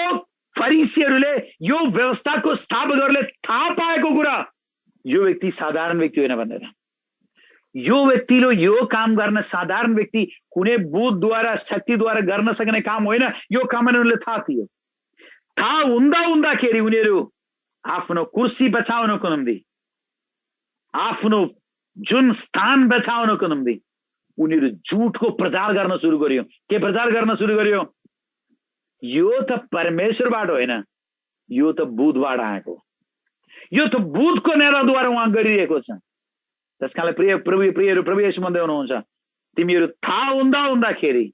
फरिसीहरूले, यो व्यवस्थाको स्थापकहरूले थाहा पाएको कुरा, यो व्यक्ति साधारण व्यक्ति होइन भनेर। यो व्यक्तिले यो काम गर्न साधारण व्यक्ति कुनै बुद्धद्वारा शक्तिद्वारा गर्न सक्ने काम होइन, यो काम उनीहरूले थाहा थियो। थाहा हुँदाखेरि उनीहरू आफ्नो कुर्सी बचाउनको निम्ति, आफ्नो जुन स्थान बचाउनको निम्ति उनीहरू झुटको प्रचार गर्न सुरु गर्यो। के प्रचार गर्न सुरु गर्यो? यो त परमेश्वरबाट होइन, यो त बुधबाट आएको, यो त बुधको नेताद्वारा उहाँ गरिरहेको छ। त्यसकारणले प्रभु येशू भन्दै हुनुहुन्छ, तिमीहरू थाहा हुँदाखेरि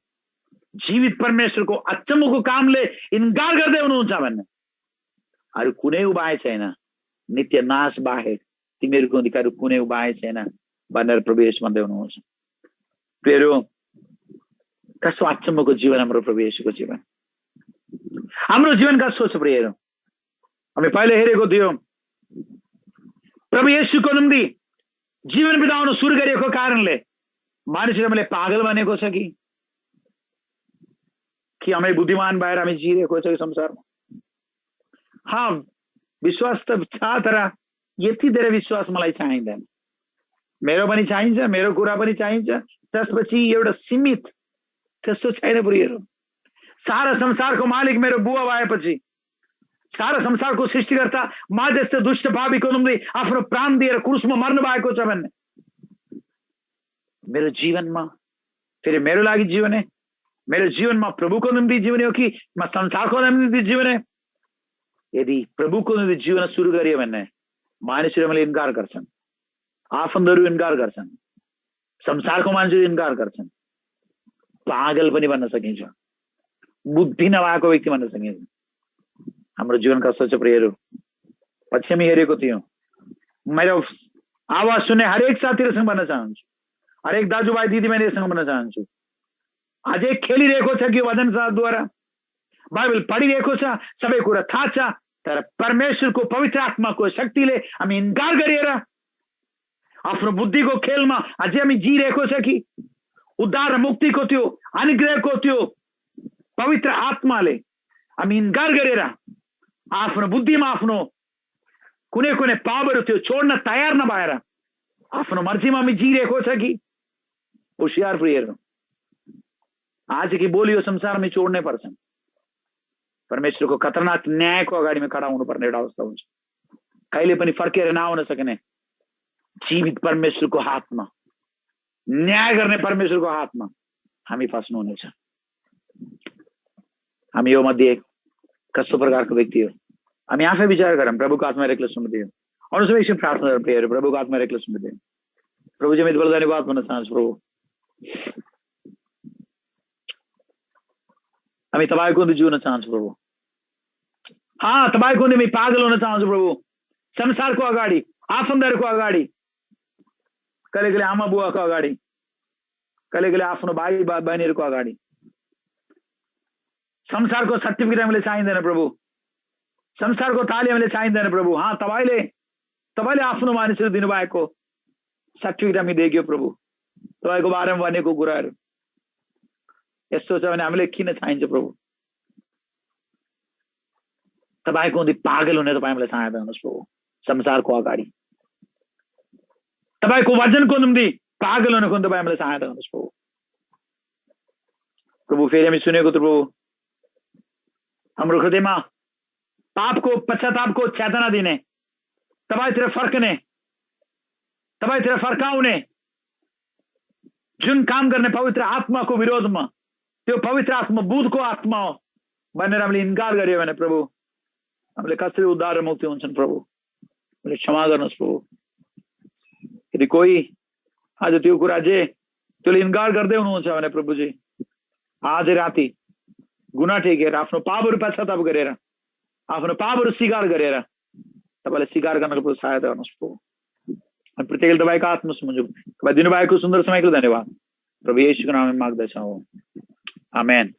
जीवित परमेश्वरको अचम्मको कामले इन्कार गर्दै हुनुहुन्छ भने अरू कुनै उपाय छैन, नित्य नाश बाहेक तिमीहरूको अधिकार कुनै उपाय छैन भनेर प्रभु येशू भन्दै हुनुहुन्छ। प्रियहरू, कस्तो अचम्मको जीवन हाम्रो प्रभु येशूको जीवन। हाम्रो जीवन कस्तो छ प्रियहरू? हामी पहिले हेरेको थियो, प्रभु येशूको निम्ति जीवन बिताउन सुरु गरेको कारणले मानिसहरू हामीले पागल बनेको छ कि हामी बुद्धिमान भएर हामी जिरहेको छ संसारमा? हाँ, विश्वास त छ, तर यति धेरै विश्वास मलाई चाहिँदैन। मेरो पनि चाहिन्छ, मेरो कुरा पनि चाहिन्छ, त्यसपछि एउटा सीमित, त्यस्तो छैन प्रियहरू। सारा संसारको मालिक मेरो बुवा भएपछि, सारा संसारको सृष्टिकर्ता म जस्तो दुष्ट पापीको निम्ति आफ्नो प्राण दिएर क्रुसमा मर्नु भएको छ भन्ने मेरो जीवनमा, फेरि मेरो लागि जीवन है, मेरो जीवनमा प्रभुको निम्ति जीवन हो कि म संसारको निम्ति जीवन है? यदि प्रभुको निम्ति जीवन सुरु गरियो भने मानिसहरू मैले इन्कार गर्छन्, आफन्तहरू इन्कार गर्छन्, संसारको मान्छेहरू इन्कार गर्छन्, पागल पनि भन्न सकिन्छ, बुद्धि नभएको व्यक्ति भन्न सकिन्छ। हाम्रो जीवन कस्तो छ प्रियहरू? पछि हामी हेरेको थियौँ। मेरो आवाज सुन्ने हरेक साथीहरूसँग भन्न चाहन्छु, हरेक दाजुभाइ दिदीबहिनीहरूसँग भन्न चाहन्छु, अझै खेलिरहेको छ कि वचनद्वारा बाइबल पढिरहेको छ, सबै कुरा थाहा छ, तर परमेश्वरको पवित्र आत्माको शक्तिले हामी इन्कार गरेर आफ्नो बुद्धिको खेलमा अझै हामी जिरहेको छ कि उद्धार र मुक्तिको त्यो अनुग्रहको त्यो पवित्र आत्माले हामी इन्कार गरेर आफ्नो बुद्धिमा आफ्नो कुनै कुनै पापहरू त्यो छोड्न तयार नभएर आफ्नो मर्जीमा हामी जिरहेको छ कि? होशियार प्रियहरू, आज की बोली यो संसारमा छोड्नै पर्छ। परमेश्वरको खतरनाक न्यायको अगाडिमा खडा हुनुपर्ने एउटा अवस्था हुन्छ। कहिले पनि फर्केर नआउन सक्ने जीवित परमेश्वरको हातमा, न्याय गर्ने परमेश्वरको हातमा हामी फस्नु हुनेछ। हामी यो मध्ये कस्तो प्रकारको व्यक्ति हो? हामी आफै विचार गरौँ। प्रभुको आत्मा एक्लै सुम्पिदियो। अरू सबै एकछिन प्रार्थना गरौँ प्रियहरू। प्रभुको आत्मा एक्लै सुम्पिदियो। प्रभु जी, म धन्यवाद भन्न चाहन्छु प्रभु, हामी तपाईँको निम्ति जिउन चाहन्छु प्रभु। हाँ, तपाईँको निम्ति पागल हुन चाहन्छु प्रभु। संसारको अगाडि, आफन्तहरूको अगाडि, कहिले कहिले आमा बुवाको अगाडि, कहिले कहिले आफ्नो भाइ बहिनीहरूको अगाडि संसारको सर्टिफिकेट हामीले चाहिँदैन प्रभु, संसारको थाली हामीले चाहिँदैन प्रभु। हाँ, तपाईँले आफ्नो मानिसहरू दिनुभएको सर्टिफिकेट हामी देख्यो प्रभु, तपाईँको बारेमा भनेको कुराहरू यस्तो छ भने हामीले किन चाहिन्छ प्रभु? तपाईँको निम्ति पागल हुने तपाईँ हामीलाई सहायता गर्नुहोस् प्रभु। संसारको अगाडि तपाईँको वचनको निम्ति पागल हुनको निम्ति तपाईँ हामीलाई सहायता गर्नुहोस् प्रभु। प्रभु, फेरि हामी सुनेको त प्रभु, हाम्रो हृदयमा पापको पश्चातापको चेतना दिने, तपाईँतिर फर्कने, तपाईँतिर फर्काउने जुन काम गर्ने पवित्र आत्माको विरोधमा, त्यो पवित्र आत्मा बुधको आत्मा हो भनेर हामीले इन्कार गर्यो भने प्रभु, हामीले कसरी उद्धार र मुक्ति हुन्छन् प्रभु? हामीले क्षमा गर्नुहोस् प्रभु। यदि कोही आज त्यो कुरा त्यसले इन्कार गर्दै हुनुहुन्छ भने प्रभुजी, आज राति गुना टेकेर आफ्नो पापहरू पश्चाताप गरेर, आफ्नो पापहरू स्वीकार गरेर तपाईँलाई स्वीकार गर्नको सहायता गर्नुहोस् प्रभु। अनि प्रत्येकले तपाईँको आत्मा सुन्छु, तपाईँ दिनुभएको सुन्दर समयको धन्यवाद प्रभु येशूको नाममा माग्दछौँ। आमेन।